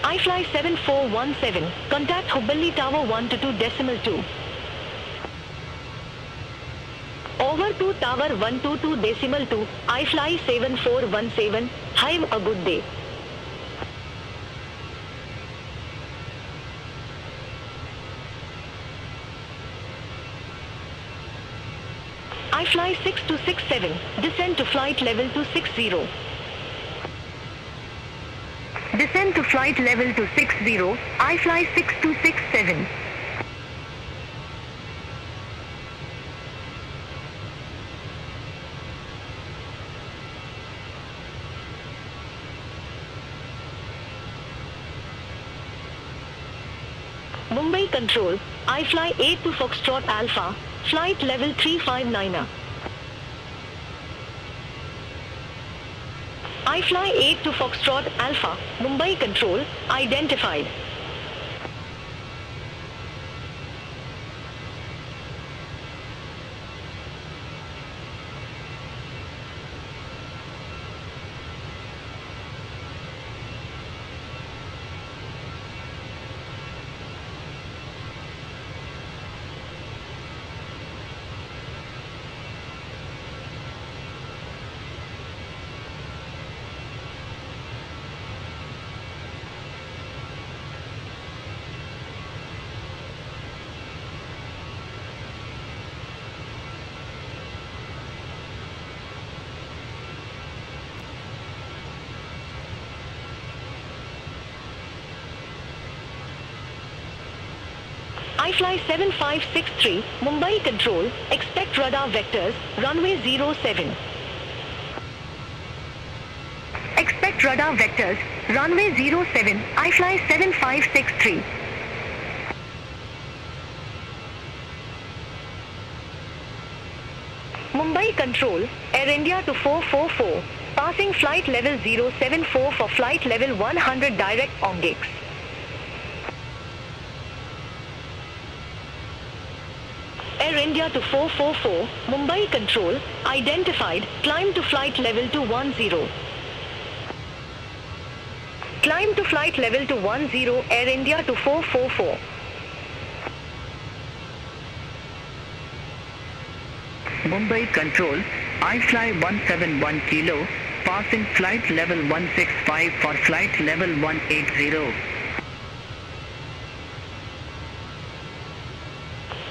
I fly 7417, contact Hubballi Tower 122.2. Over to Tower 122.2, I fly 7417, have a good day. I fly 6267, descend to flight level 260. Descend to flight level 260, I fly 6267. Mumbai Control, I fly 8 to Foxtrot Alpha, flight level 359. I fly 8 to Foxtrot Alpha, Mumbai Control, identified. I fly 7563, Mumbai Control, expect radar vectors, runway 07. Expect radar vectors, runway 07, I fly 7563. Mumbai Control, Air India to 444, passing flight level 074 for flight level 100 direct Ongix. Air India to 444, Mumbai Control, identified, climb to flight level 210. Climb to flight level 210, Air India to 444. Mumbai Control, I fly 171 kilo, passing flight level 165 for flight level 180.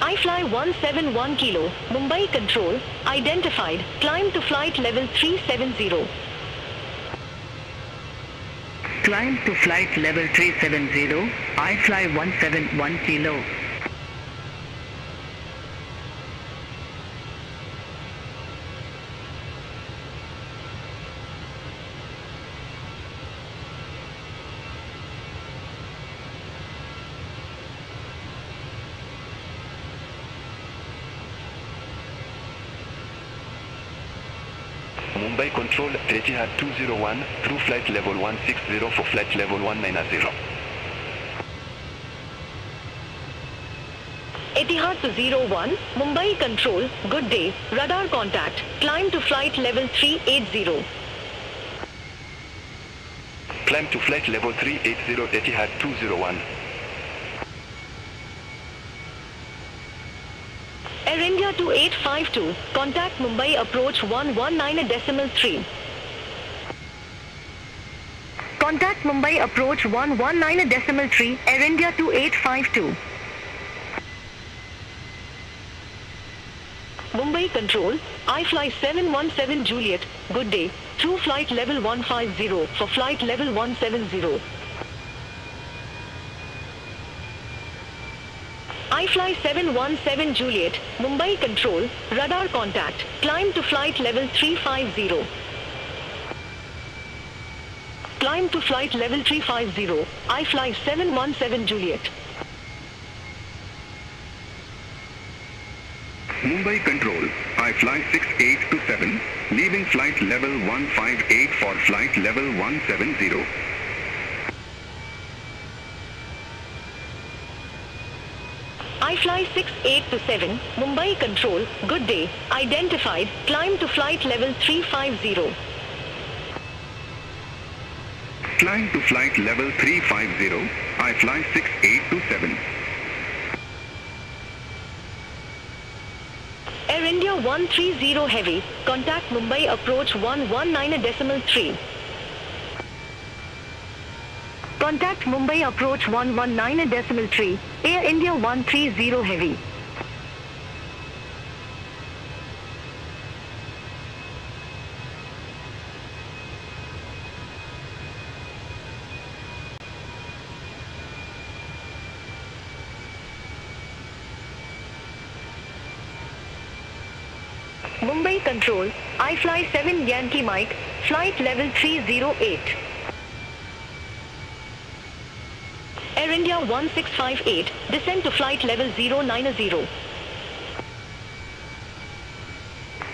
I fly 171 kilo, Mumbai Control, identified, climb to flight level 370. Climb to flight level 370, I fly 171 kilo. Mumbai Control, Etihad 201, through flight level 160 for flight level 190. Etihad to 01, Mumbai Control, good day, radar contact, climb to flight level 380. Climb to flight level 380, Etihad 201. Air India 2852, contact Mumbai approach 119.3. Contact Mumbai approach 119.3, Air India 2852. Mumbai Control, I fly 717 Juliet, good day, through flight level 150 for flight level 170. I fly 717 Juliet, Mumbai Control, radar contact, climb to flight level 350. Climb to flight level 350, I fly 717 Juliet. Mumbai Control, I fly 6827, leaving flight level 158 for flight level 170. I fly 6827, Mumbai Control, good day, identified, climb to flight level 350. Climb to flight level 350, I fly 6827. Air India 130 Heavy, contact Mumbai approach 119.3. Contact Mumbai approach 119.3, Air India 130 Heavy. Mumbai Control, I fly 7 Yankee Mike, flight level 308. Air India 1658, descend to flight level 090.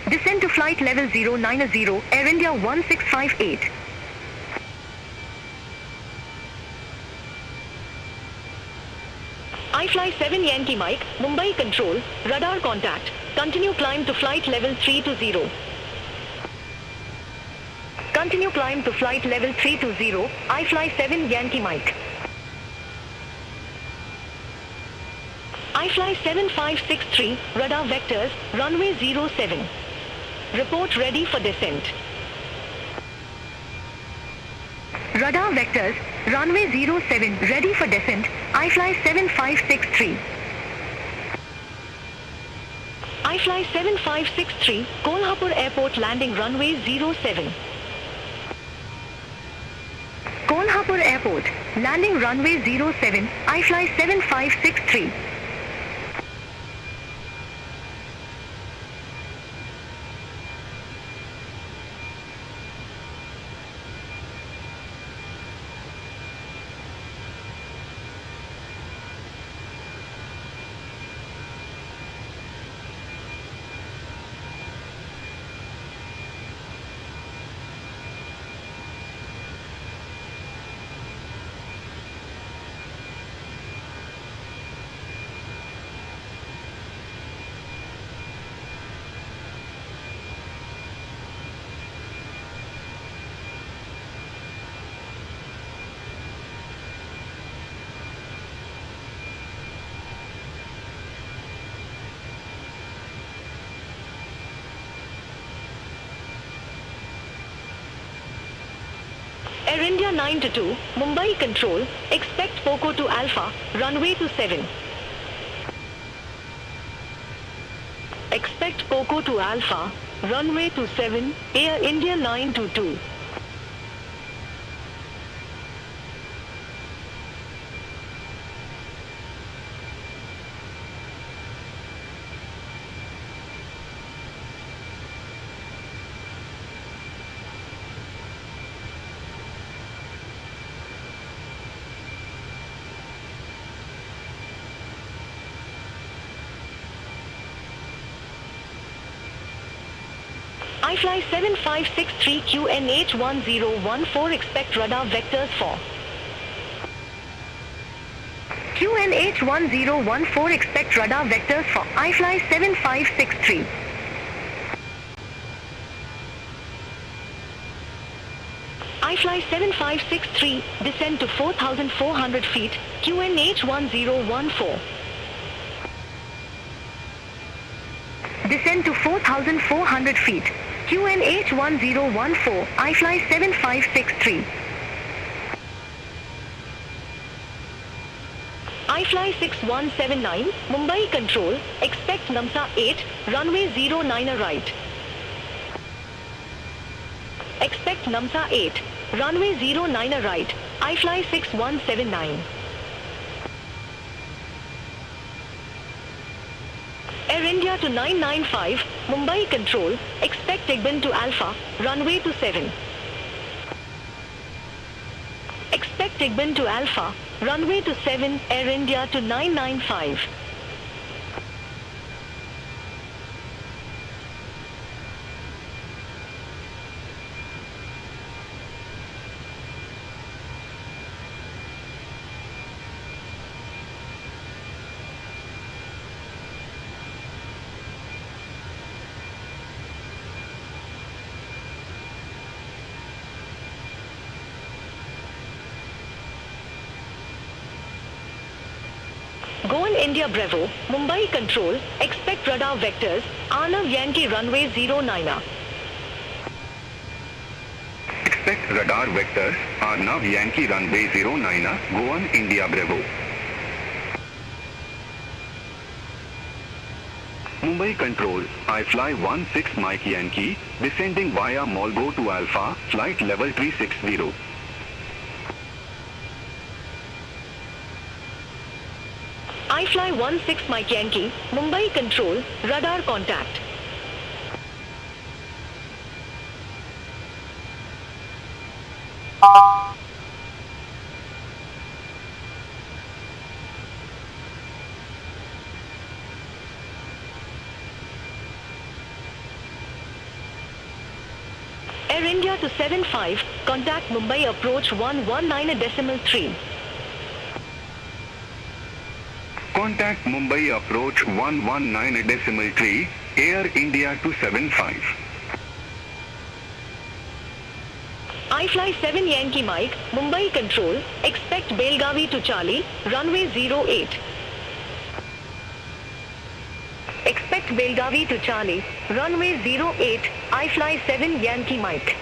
Descend to flight level 090, Air India 1658. I fly 7 Yankee Mike, Mumbai Control, radar contact. Continue climb to flight level 320. Continue climb to flight level 320, I fly 7 Yankee Mike. I fly 7563, radar vectors, runway 07. Report ready for descent. Radar vectors, runway 07, ready for descent, I fly 7563. I fly 7563, Kolhapur Airport landing runway 07. Kolhapur Airport, landing runway 07, I fly 7563. Air India 922, Mumbai Control, expect Poco to Alpha, runway to 7. Expect Poco to Alpha, runway to 7, Air India 922. I fly 7563 QNH1014, expect radar vectors for. QNH1014, expect radar vectors for. I fly 7563. I fly 7563, descend to 4,400 feet, QNH1014. Descend to 4,400 feet. QNH1014, I fly 7563. I fly 6179, Mumbai Control, expect Namsa 8, runway 09 right. Expect Namsa 8, runway 09 right, I fly 6179. Air India to 995, Mumbai Control, expect Headwind to Alpha, runway to 7. Expect Headwind to Alpha, runway to 7, Air India to 995. India Bravo, Mumbai Control, expect radar vectors, Arnav Yankee runway 09. Expect radar vectors, Arnav Yankee runway 09, Goan India Bravo. Mumbai Control, I fly 16 Mike Yankee, descending via Molgo to Alpha, flight level 360. I fly 16 Mike Yankee, Mumbai Control, radar contact. Air India to 75, contact Mumbai approach 119.3. Contact Mumbai approach 119.3, Air India to 75. I fly 7 Yankee Mike, Mumbai Control, expect Belgavi to Charlie, runway 08. Expect Belgavi to Charlie, runway 08, I fly 7 Yankee Mike.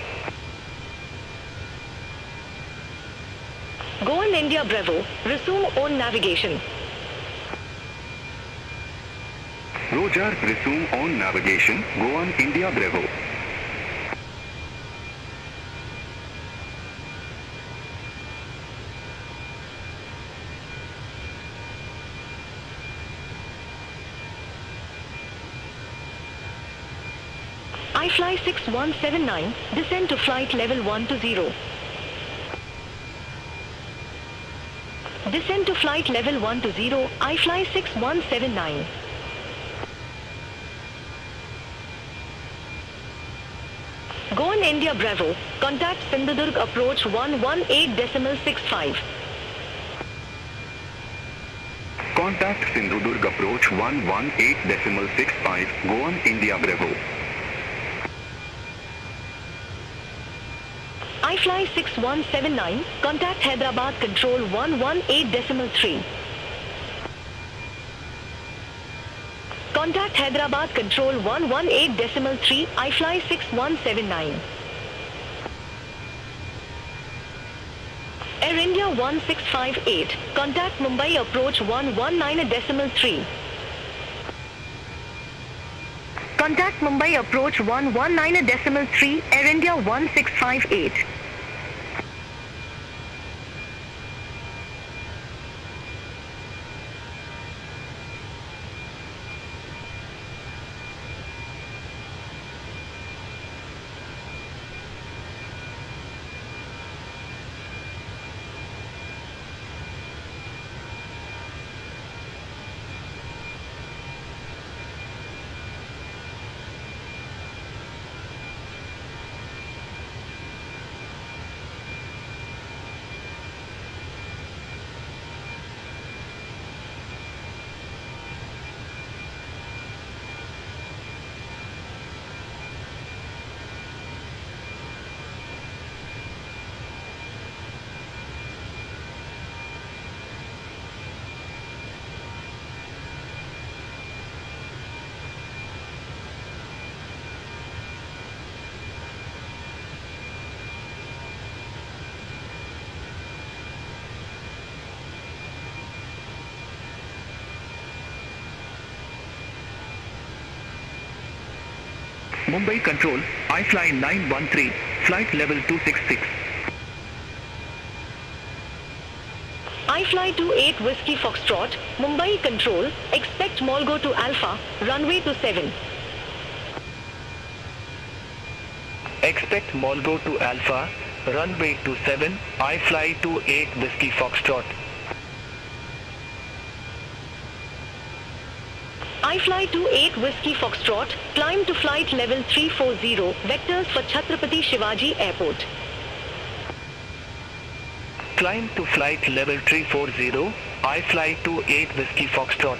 Goan India Bravo, resume on navigation. Roger, resume on navigation, Goan India Bravo. I fly 6179, descend to flight level 120. Descend to flight level 120, I fly 6179. Goan India Bravo, contact Sindhudurg approach 118.65. Contact Sindhudurg approach 118.65, Goan India Bravo. I fly 6179, contact Hyderabad control 118.3. Contact Hyderabad control 118.3, I fly 6179. Air India 1658, contact Mumbai approach 119.3. Contact Mumbai approach 119.3, Air India 1658. Mumbai Control, I fly 913, flight level 266. I fly 28 Whiskey Foxtrot, Mumbai Control, expect Molgo to Alpha, runway 27. Expect Molgo to Alpha, runway 27, I fly 28 Whiskey Foxtrot. I fly 28 Whiskey Foxtrot, climb to flight level 340, vectors for Chhatrapati Shivaji Airport. Climb to flight level 340, I fly 28 Whiskey Foxtrot.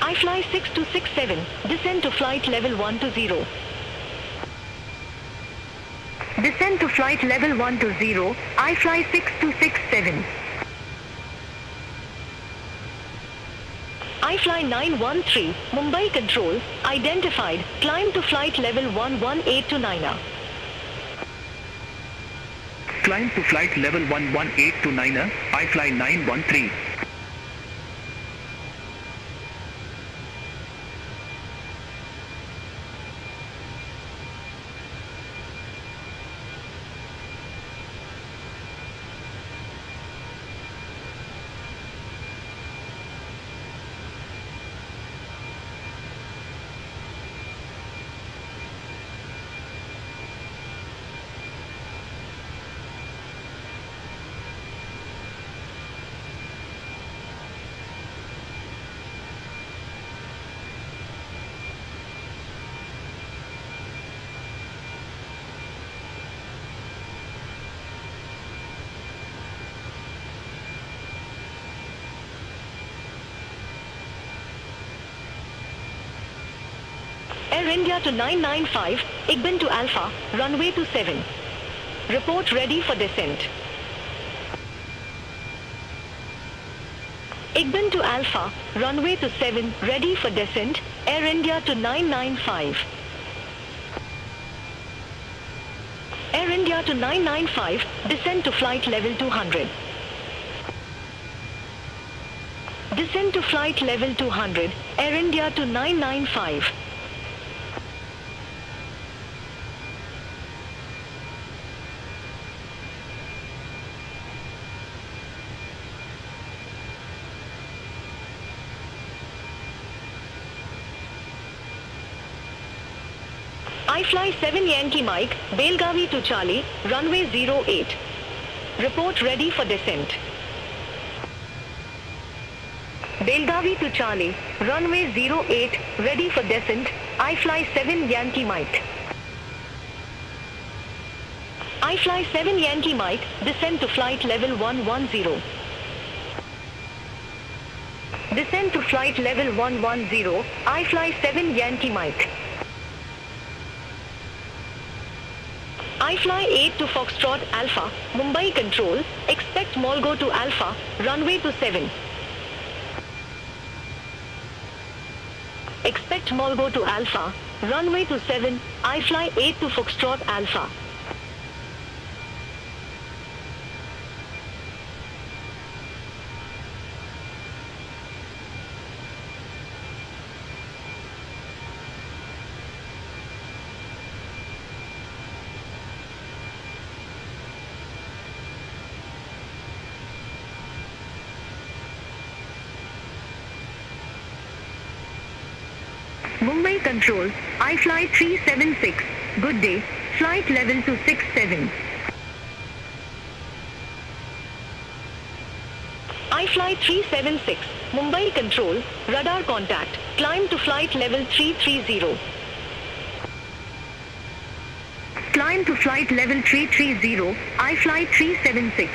I fly 6267, descend to flight level 120. Descend to flight level 120, I fly 6267. iFly913, Mumbai Control, identified, climb to flight level 11829er. Climb to flight level 11829er, iFly913. Air India to 995, Igben to Alpha, runway to 7. Report ready for descent. Igben to Alpha, runway to 7, ready for descent, Air India to 995. Air India to 995, descend to flight level 200. Descend to flight level 200, Air India to 995. iFly 7 Yankee Mike, Belgavi to Charlie, runway 08. Report ready for descent. Belgavi to Charlie, runway 08, ready for descent, iFly 7 Yankee Mike. iFly 7 Yankee Mike, descend to flight level 110. Descend to flight level 110, iFly 7 Yankee Mike. iFly 8 to Foxtrot Alpha, Mumbai Control, expect Molgo to Alpha, runway to 7. Expect Molgo to Alpha, runway to 7, iFly 8 to Foxtrot Alpha. Mumbai Control, iFly 376, good day, flight level to 67. iFly 376, Mumbai Control, radar contact, climb to flight level 330. Climb to flight level 330, iFly 376.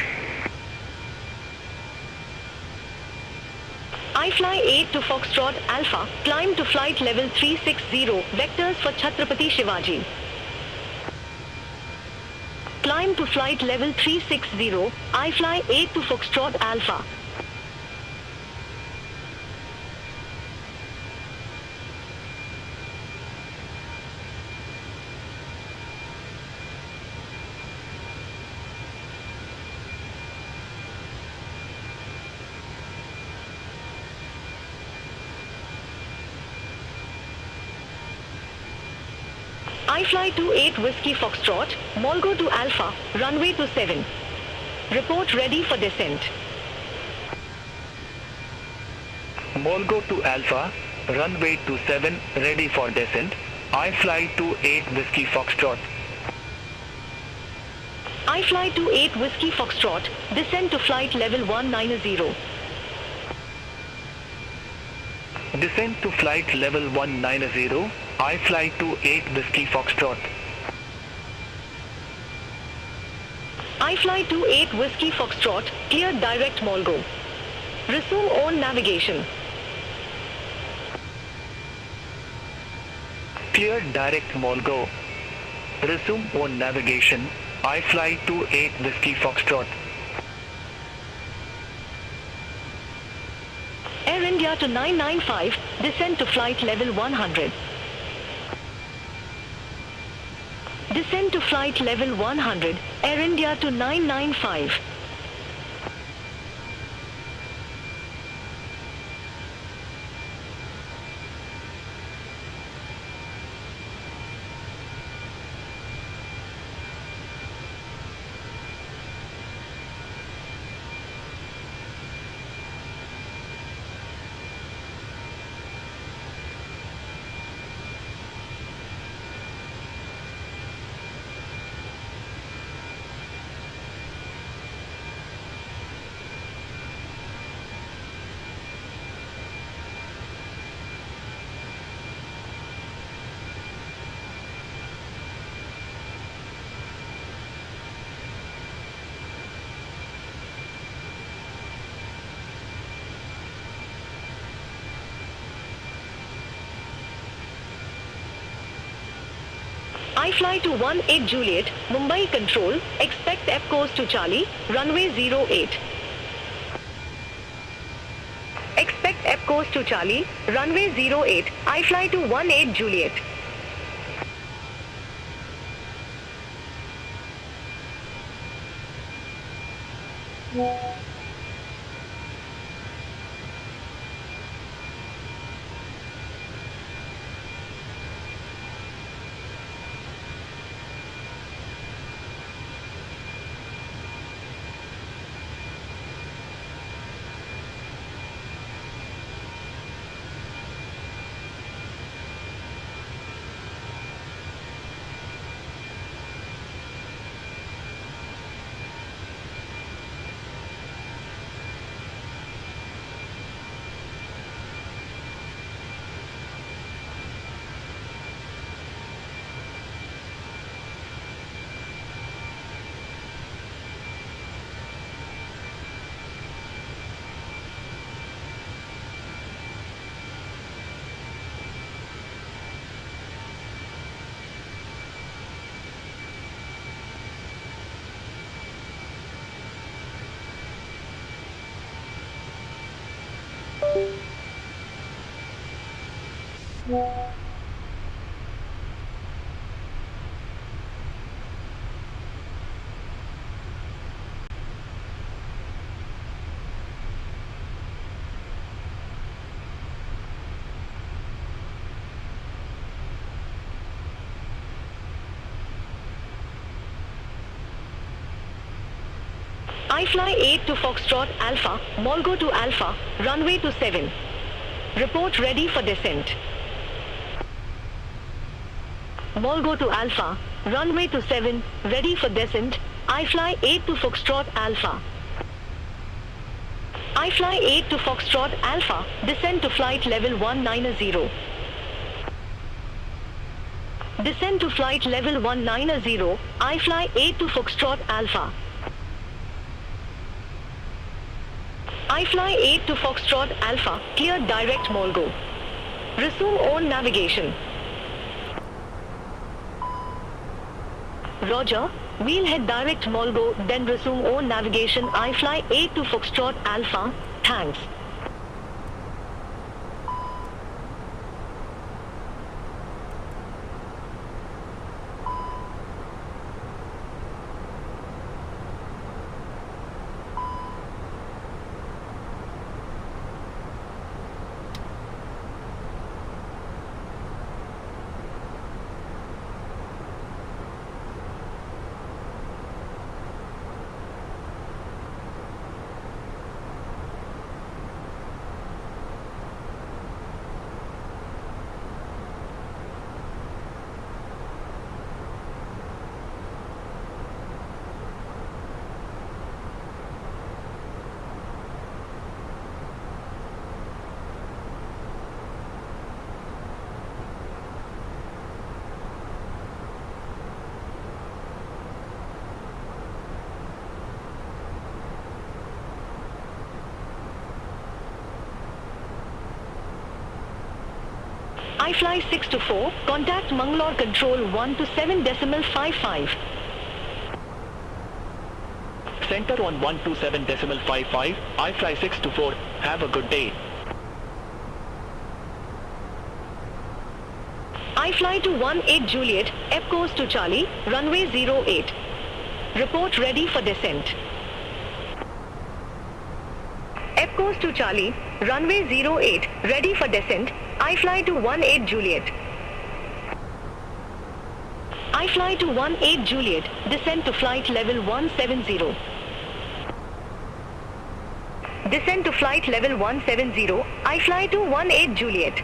iFly 8 to Foxtrot Alpha, climb to flight level 360, vectors for Chhatrapati Shivaji. Climb to flight level 360, iFly 8 to Foxtrot Alpha. iFly 28 Whiskey Foxtrot, Molgo to Alpha, runway to 7. Report ready for descent. Molgo to Alpha, runway to 7, ready for descent. iFly 28 Whiskey Foxtrot. iFly 28 Whiskey Foxtrot, descend to flight level 190. Descend to flight level 190, iFly 28 Whiskey Foxtrot. iFly 28 Whiskey Foxtrot, clear direct Molgo. Resume on navigation. Clear direct Molgo. Resume on navigation, iFly 28 Whiskey Foxtrot. Air India to 995, descend to flight level 100. Descend to flight level 100, Air India to 995. iFly to 18 Juliet, Mumbai Control, expect F course to Charlie, runway 08. Expect F course to Charlie, runway 08, iFly to 18 Juliet. iFly 8 to Foxtrot Alpha, Molgo to Alpha, runway to 7. Report ready for descent. Molgo to Alpha, runway to 7, ready for descent, iFly 8 to Foxtrot Alpha. iFly 8 to Foxtrot Alpha, descend to flight level 190. Descend to flight level 190, iFly 8 to Foxtrot Alpha. iFly 8 to Foxtrot Alpha, clear direct Molgo. Resume own navigation. Roger, we'll head direct Molgo, then resume own navigation iFly 8 to Foxtrot Alpha, thanks. iFly 6 to 4, contact Mangalore Control 127.55. Center on 127.55, iFly 6 to 4, have a good day. I fly to 18 Juliet, Ep course to Charlie, runway 08. Report ready for descent. Ep course to Charlie, runway 08, ready for descent. I fly to 18 Juliet. I fly to 18 Juliet, descend to flight level 170. Descend to flight level 170, I fly to 18 Juliet.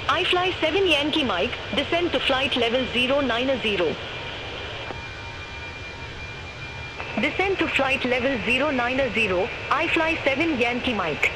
I fly 7 Yankee Mike, descend to flight level 090. Descend to flight level 090, I fly 7 Yankee Mike.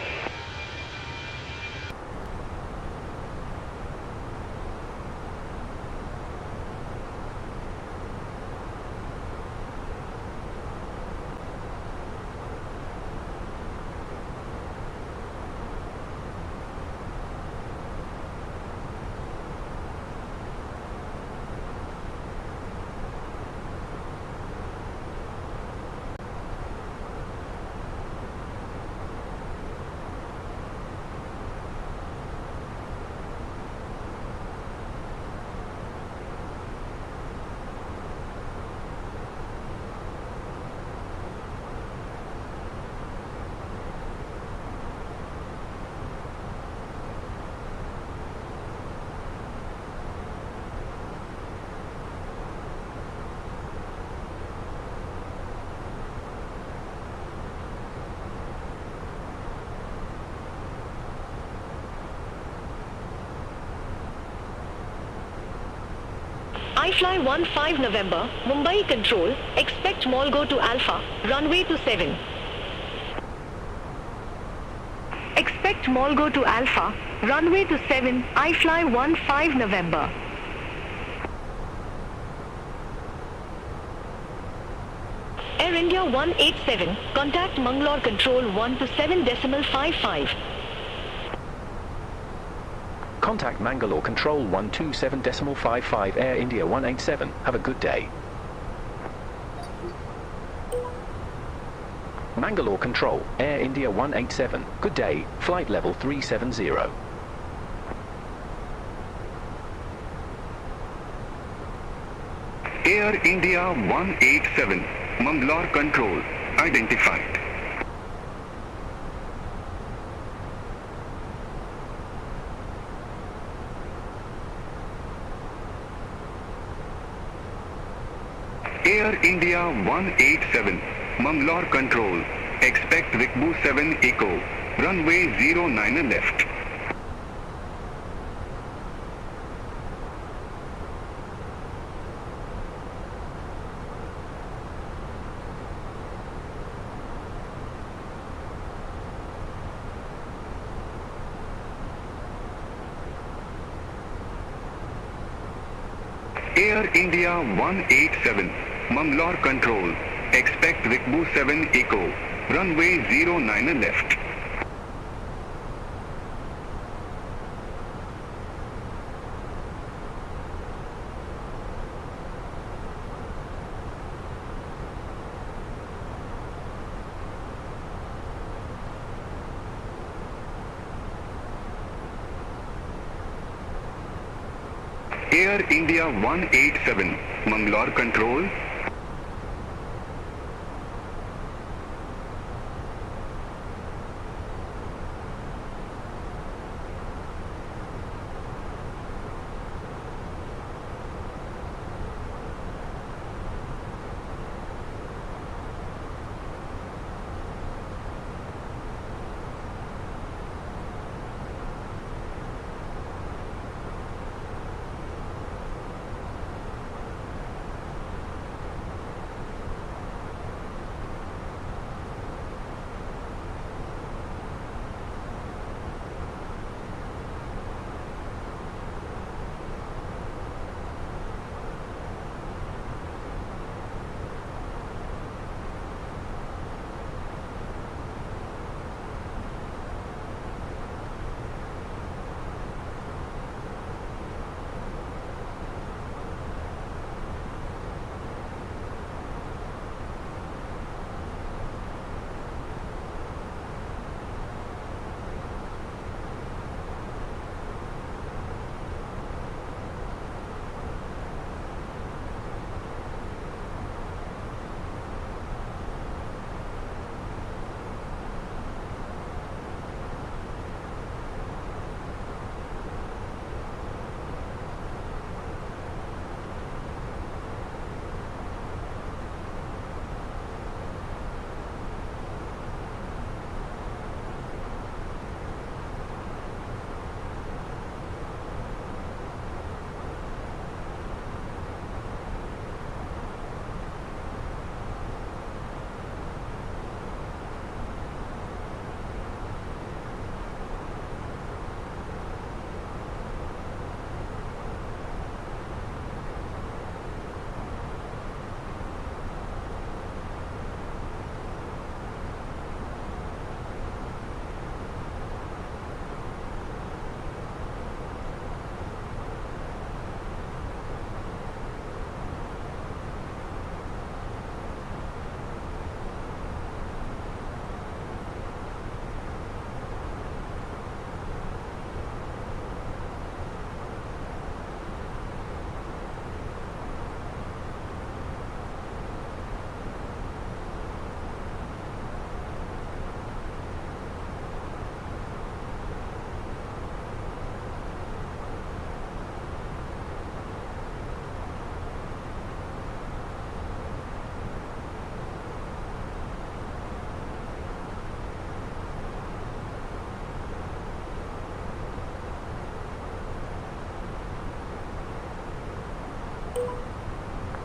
I fly 15 November, Mumbai Control, expect Molgo to Alpha, runway to 7. Expect Molgo to Alpha, runway to 7, I fly 15 November. Air India 187, contact Mangalore Control 127.55. Contact Mangalore Control 127.55 Air India 187. Have a good day. Mangalore Control, Air India 187. Good day, flight level 370. Air India 187, Mangalore Control, identified. Air India 187, Mangalore Control, expect Vikbu 7 Echo, runway 09 left. Air India 187, Mangalore Control, expect Vikbu 7 Echo, runway 09 left. Air India 187, Mangalore Control.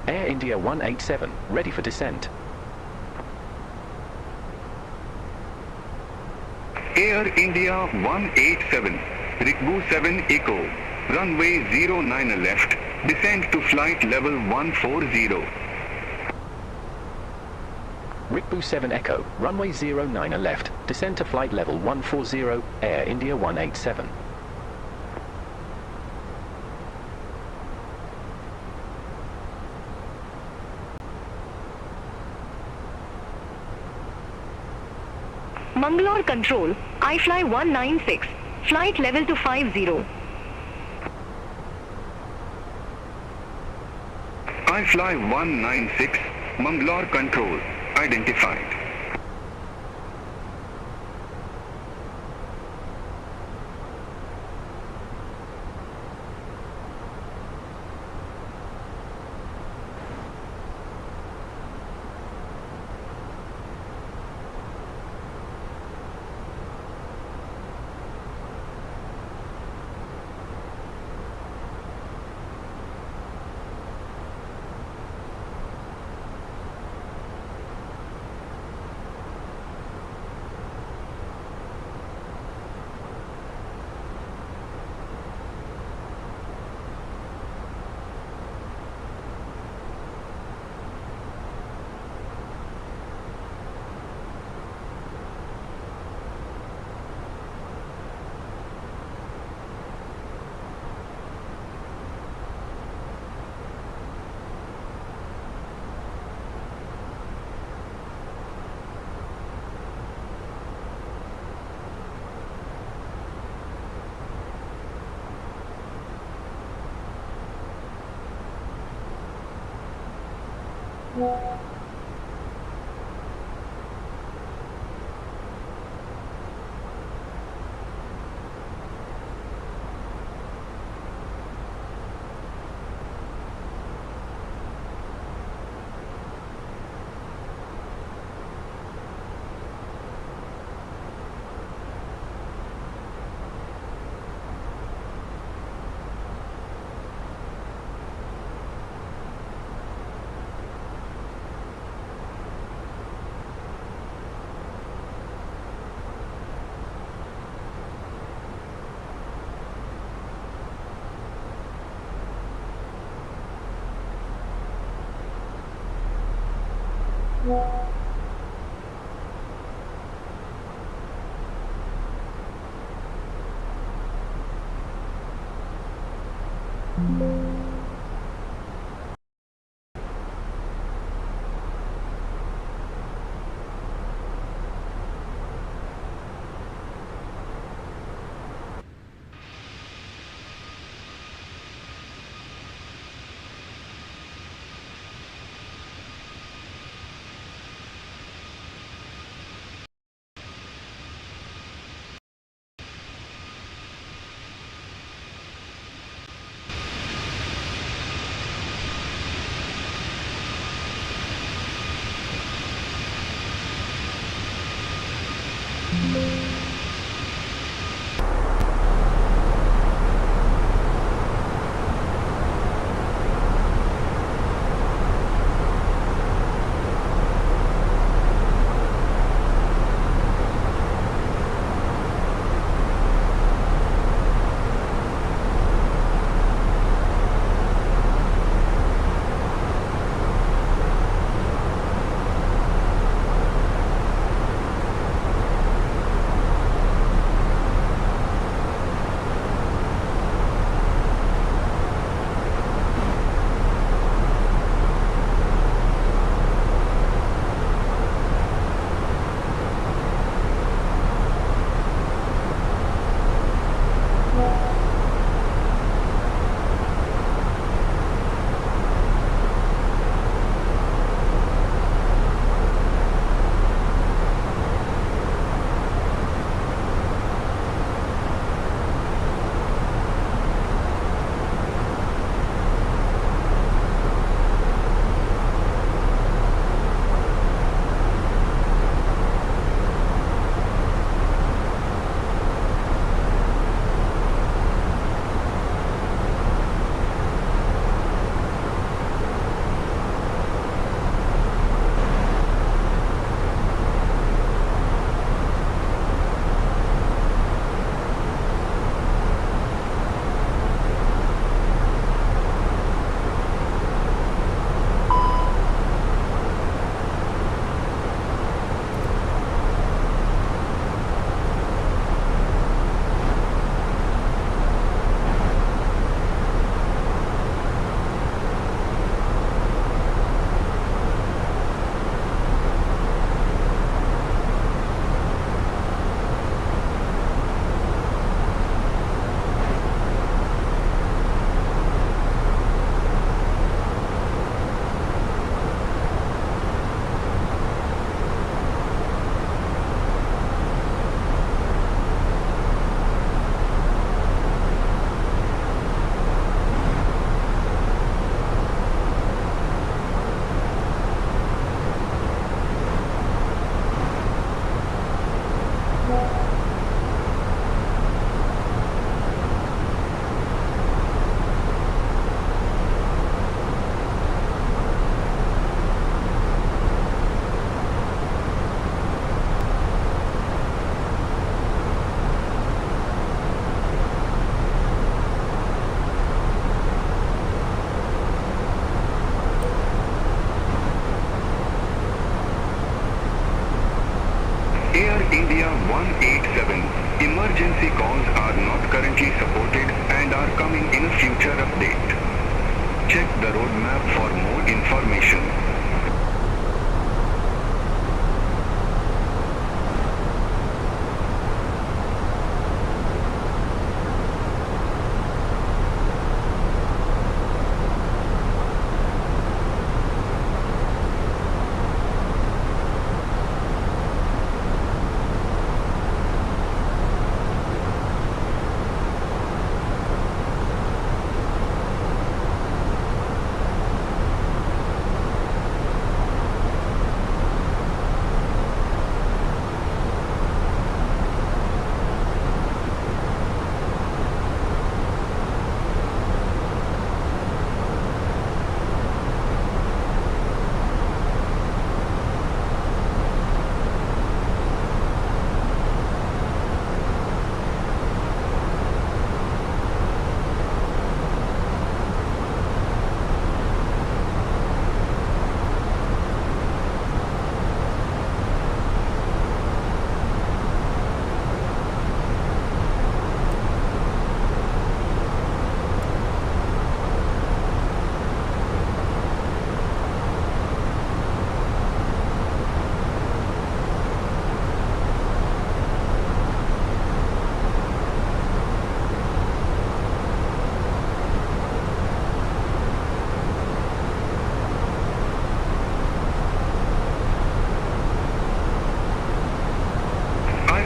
Air India 187, ready for descent. Air India 187, Vikbu 7 Echo, runway 09 left, descend to flight level 140. Rikbu 7 Echo, runway 09 left, descend to flight level 140, Air India 187. Mangalore Control, iFly 196, flight level to 50. iFly 196, Mangalore Control, identified. 187. Emergency calls are not currently supported and are coming in a future update. Check the roadmap for more information.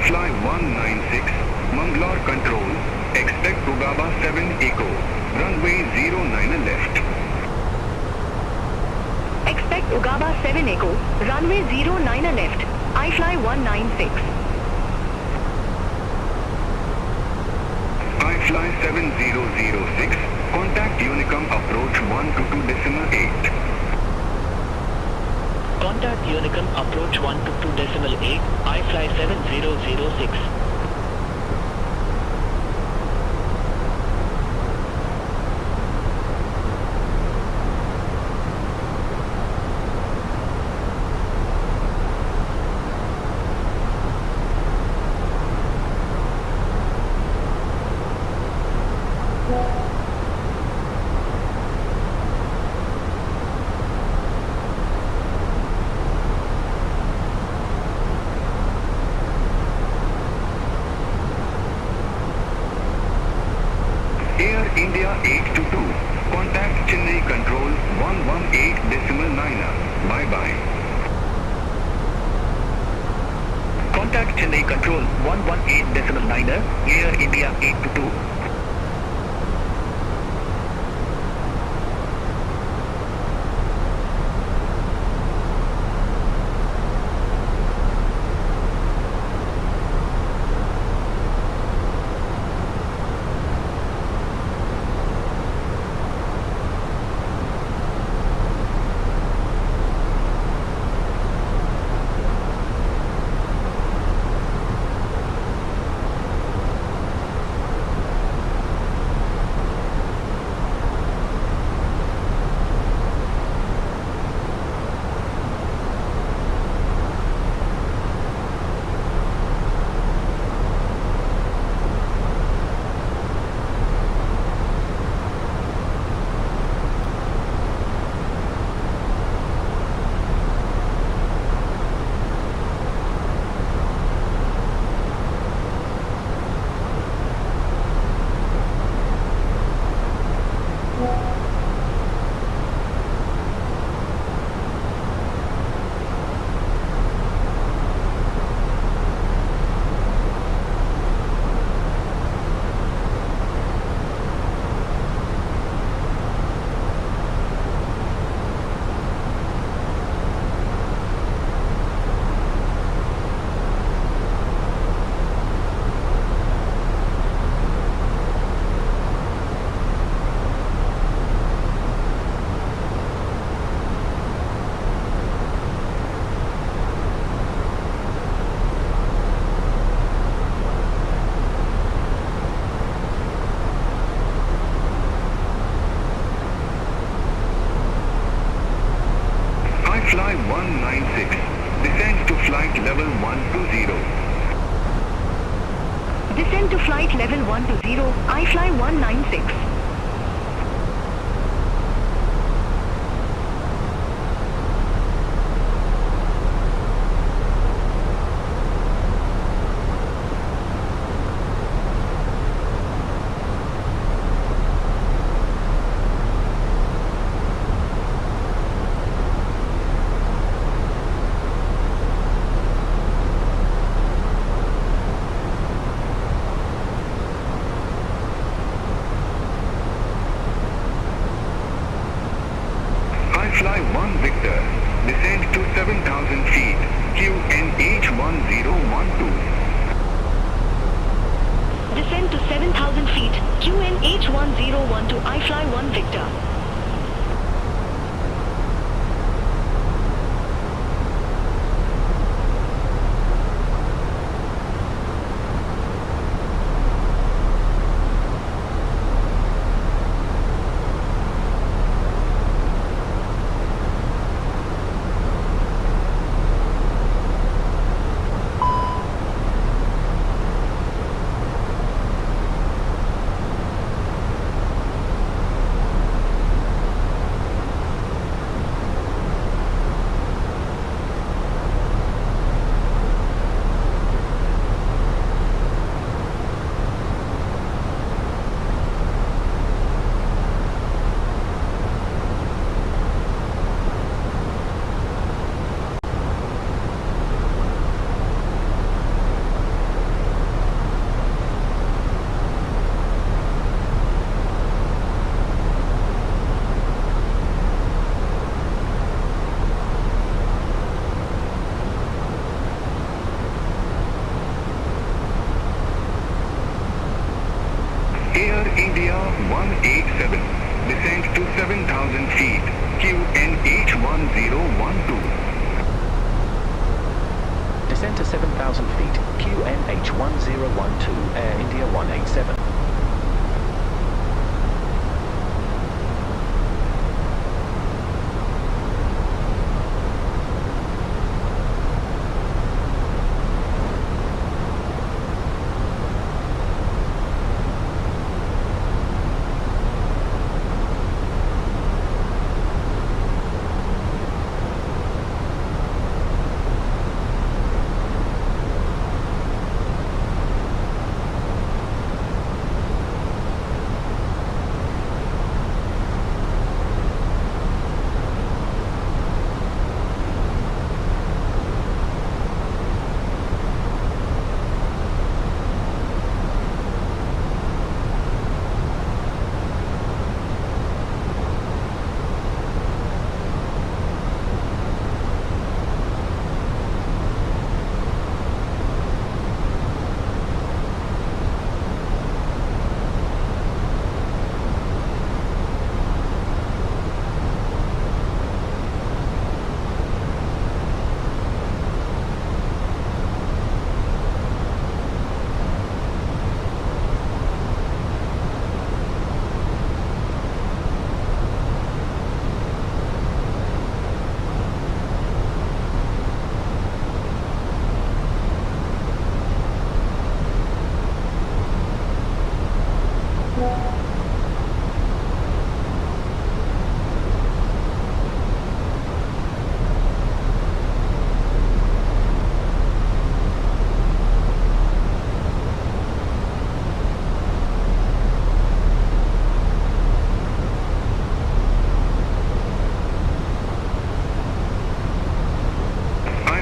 Fly 196, Mangalore Control, expect Ugaba 7 Echo, runway 09 left. Expect Ugaba 7 Echo, runway 09 left. I fly 196. I fly 7006, contact Unicum approach 122.8. Contact Unicum approach 122.8, I fly 7006. Air India 822, contact Chennai Control 118.9. Bye-bye. Contact Chennai Control 118.9, Air India 822. Fly 196, descends to flight level 120. Descend to flight level 120, iFly 196. Fly 1 Victor, descend to 7,000 feet, QNH1012. Descend to 7,000 feet, QNH1012, iFly 1 Victor. Air India 187, descend to 7,000 feet, QNH1012. Descend to 7,000 feet, QNH1012, Air India 187.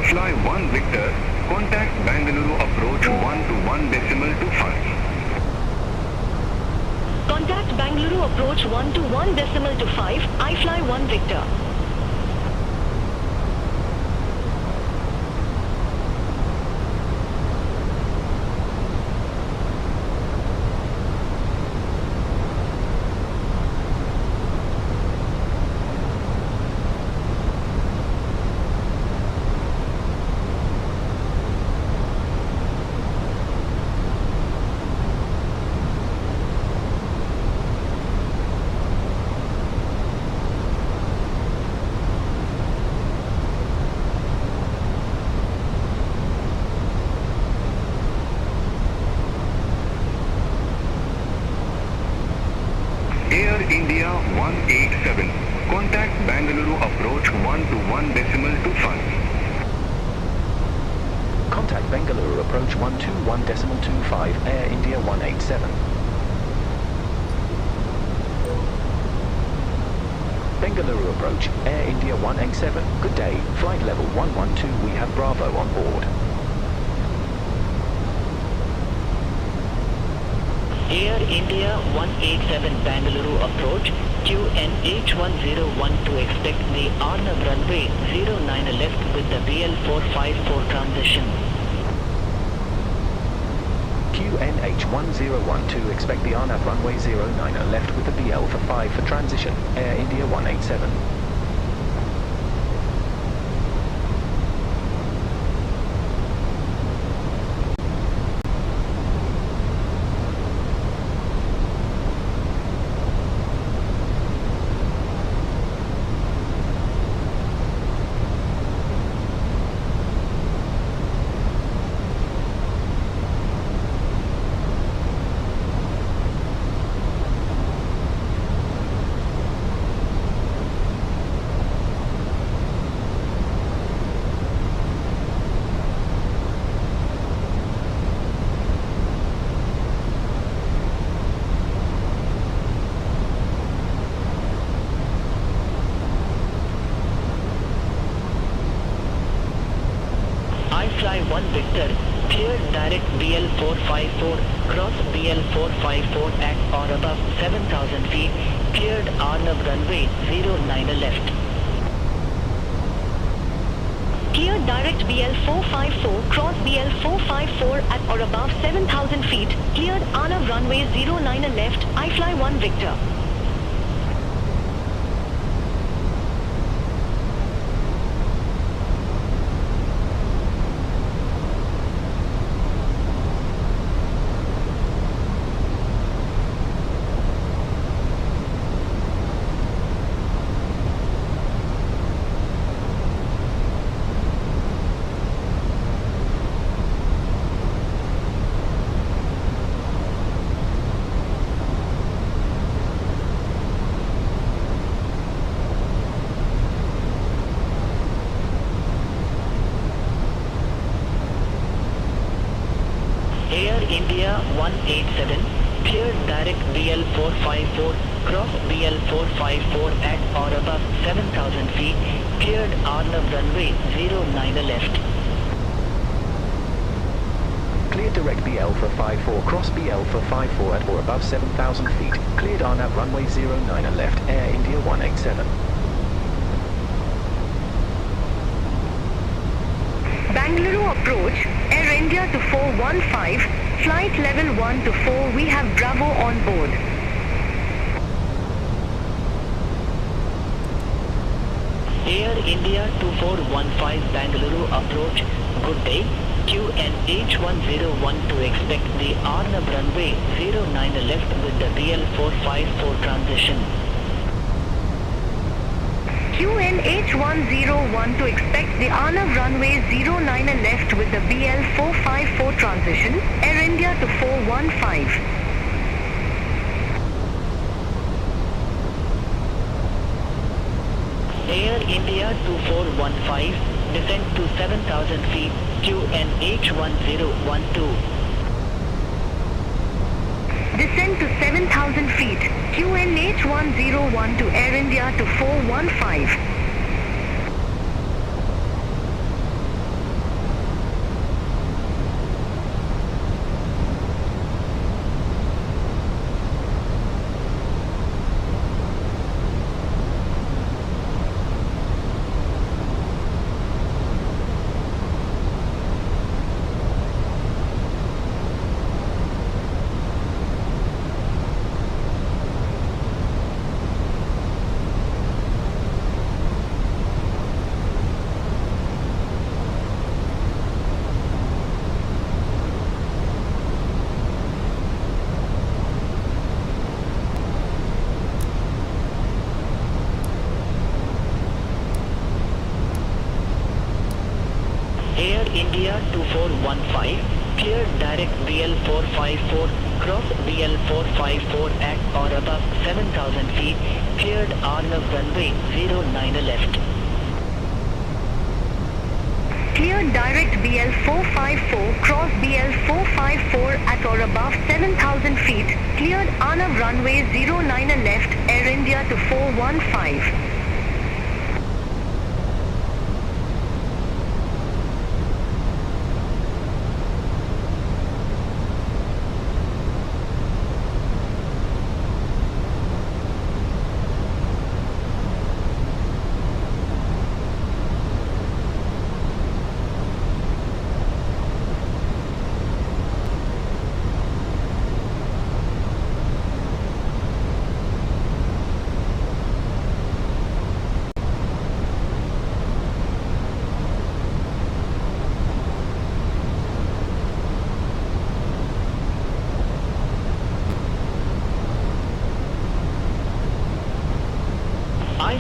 Fly 1 Victor, contact Bangalore approach 1 to 1.25. Contact Bangalore approach 1 to 1.25, iFly 1 Victor. 187. Contact Bangalore approach 121.25. Contact Bengaluru approach 121.25, Air India 187. Bengaluru approach, Air India 187. Good day, flight level 112, we have Bravo on board. Air India 187 Bangalore approach, QNH1012 expect the Arnav runway 09 left with the BL454 transition. QNH1012 expect the Arnav runway 09 left with the BL for 5 for transition, Air India 187. Fly1 Victor, clear direct BL454, cross BL454 at or above 7,000 feet, cleared Arnav runway 09 left. Clear direct BL454, cross BL454 at or above 7,000 feet, cleared Arnav runway 09 left, iFly1 Victor. Air India 187, cleared direct BL454, cross BL454 at or above 7,000 feet, cleared Arnav runway 09 left. Cleared direct BL for 54, cross BL for 54 at or above 7,000 feet, cleared Arnav runway 09 left, Air India 187. Bangalore approach, Air India to 415, flight level 1 to 4, we have Bravo on board. Air India 2415 Bangalore approach, good day, QNH1012 expect the Arnav runway 09 left with the BL454 transition. QNH1012 expect the Arnav runway 09 left with the BL454 transition, Air India to 415. Air India 2415, descend to 7,000 feet, QNH1012. Descend to 7,000 feet, QNH1012 to Air India to 415. Air India 2415, cleared direct BL454, cross BL454 at or above 7,000 feet, cleared Arnav runway 09 left. Cleared direct BL454, cross BL454 at or above 7,000 feet, cleared Arnav runway 09 left, Air India to 415.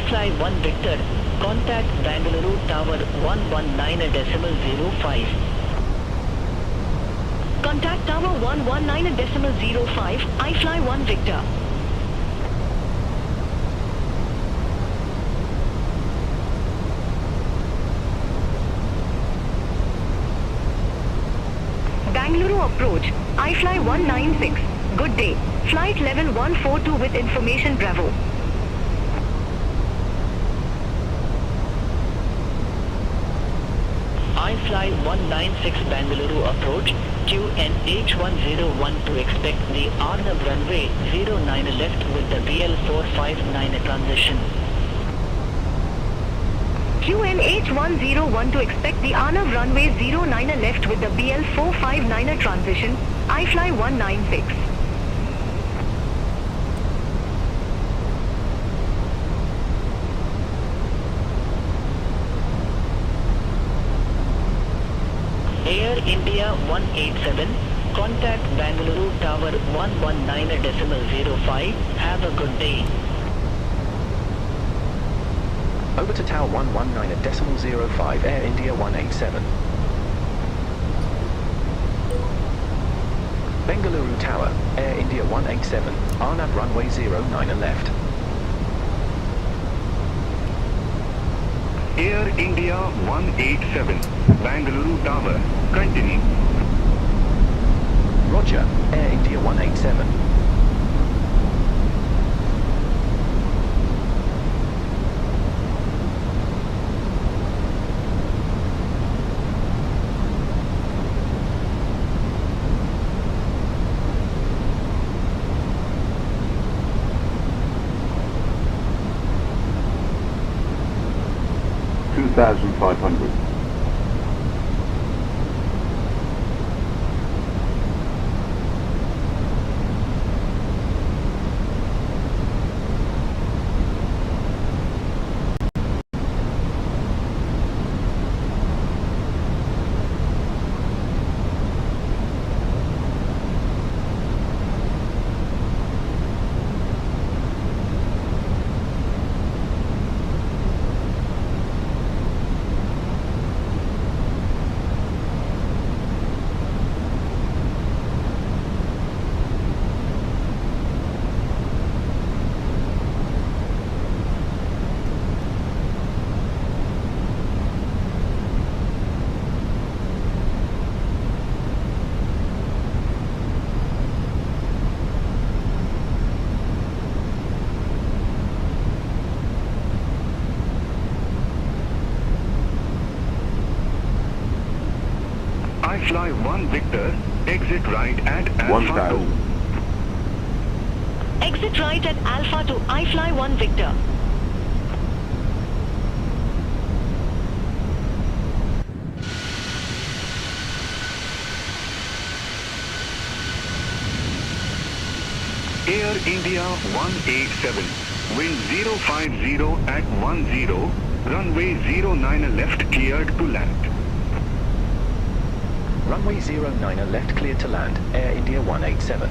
Fly 1 Victor, contact Bangalore Tower 119.05. Contact Tower 119.05, I Fly 1 Victor. Bangalore approach, I Fly 196, good day, flight level 142 with information Bravo. I Fly 196 Bangalore approach, QNH101 to expect the Arnav runway 09 left with the BL459 transition. QNH101 to expect the Arnav runway 09 left with the BL459 transition, I Fly 196. Air India 187, contact Bangalore Tower 119.05, have a good day. Over to Tower 119.05, Air India 187. Bengaluru Tower, Air India 187, Arnav runway 09 left. Air India 187, Bangalore Tower, continue. Roger, Air India 187. $2,500. I Fly 1 Victor, exit right at Alpha 1,000. 2. Exit right at Alpha 2, I Fly 1 Victor. Air India 187, wind 050 at 10, runway 09 left cleared to land. Runway 09 left cleared to land, Air India 187.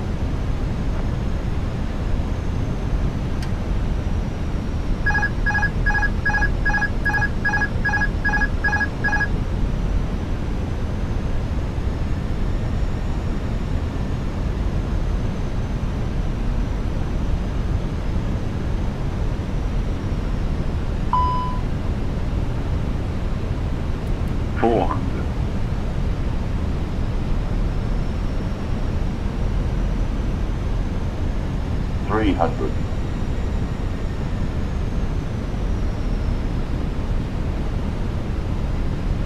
300.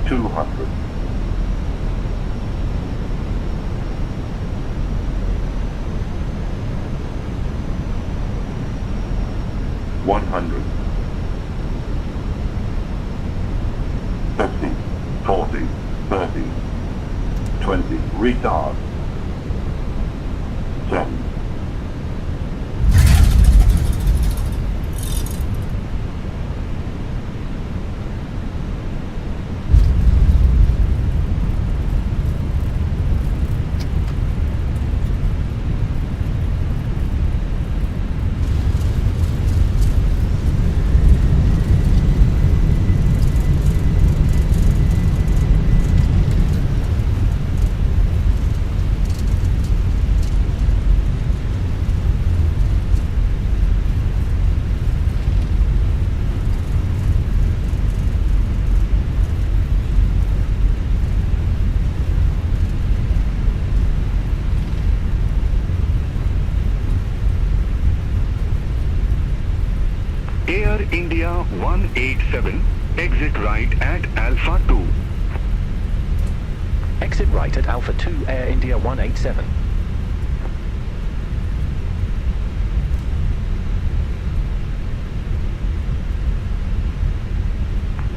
200. 100. 50, 40, 30, 20, retard. 10. Air India 187, exit right at Alpha 2. Exit right at Alpha 2 Air India 187.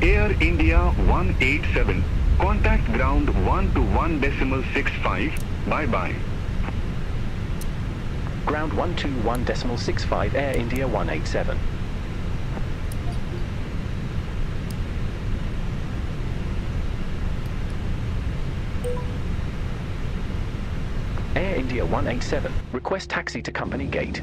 Air India 187, contact ground 121.65, bye-bye. Ground 121.65 Air India 187. Air India 187, request taxi to company gate.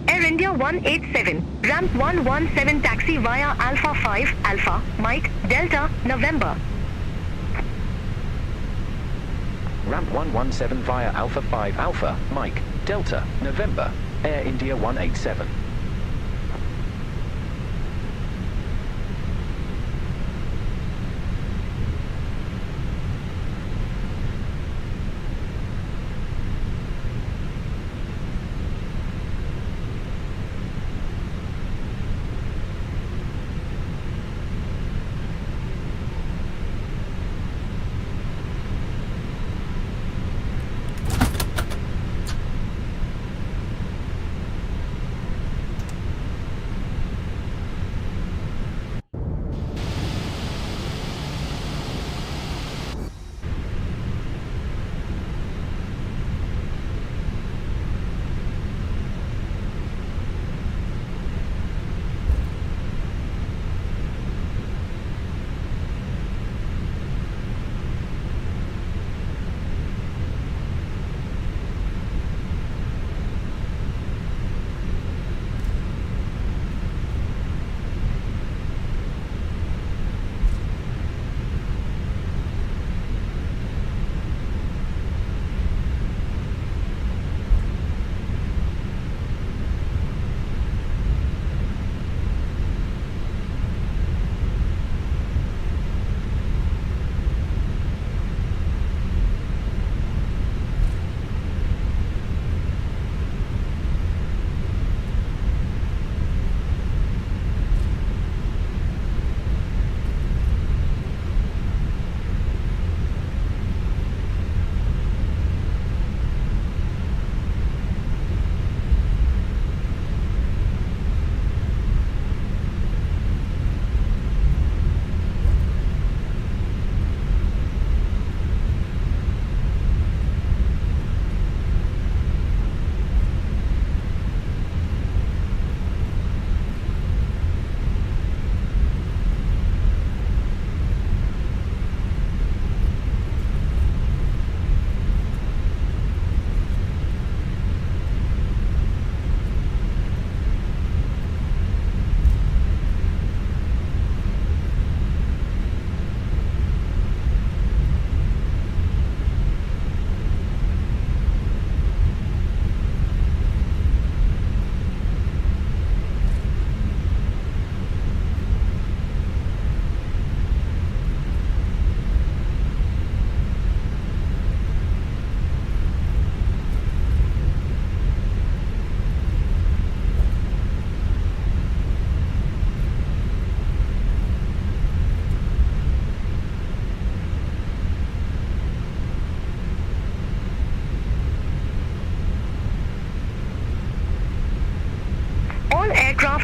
Air India 187, ramp 117 taxi via Alpha 5, Alpha, Mike, Delta, November. Ramp 117 via Alpha 5 Alpha, Mike, Delta, November, Air India 187.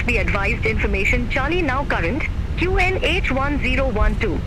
the advised information. Charlie now current QNH1012.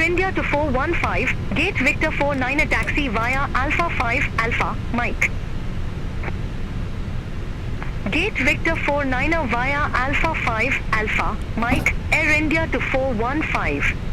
India to 415, Gate Victor 49 a taxi via Alpha 5 Alpha, Mike. Gate Victor 49 via Alpha 5 Alpha, Mike, Air India to 415.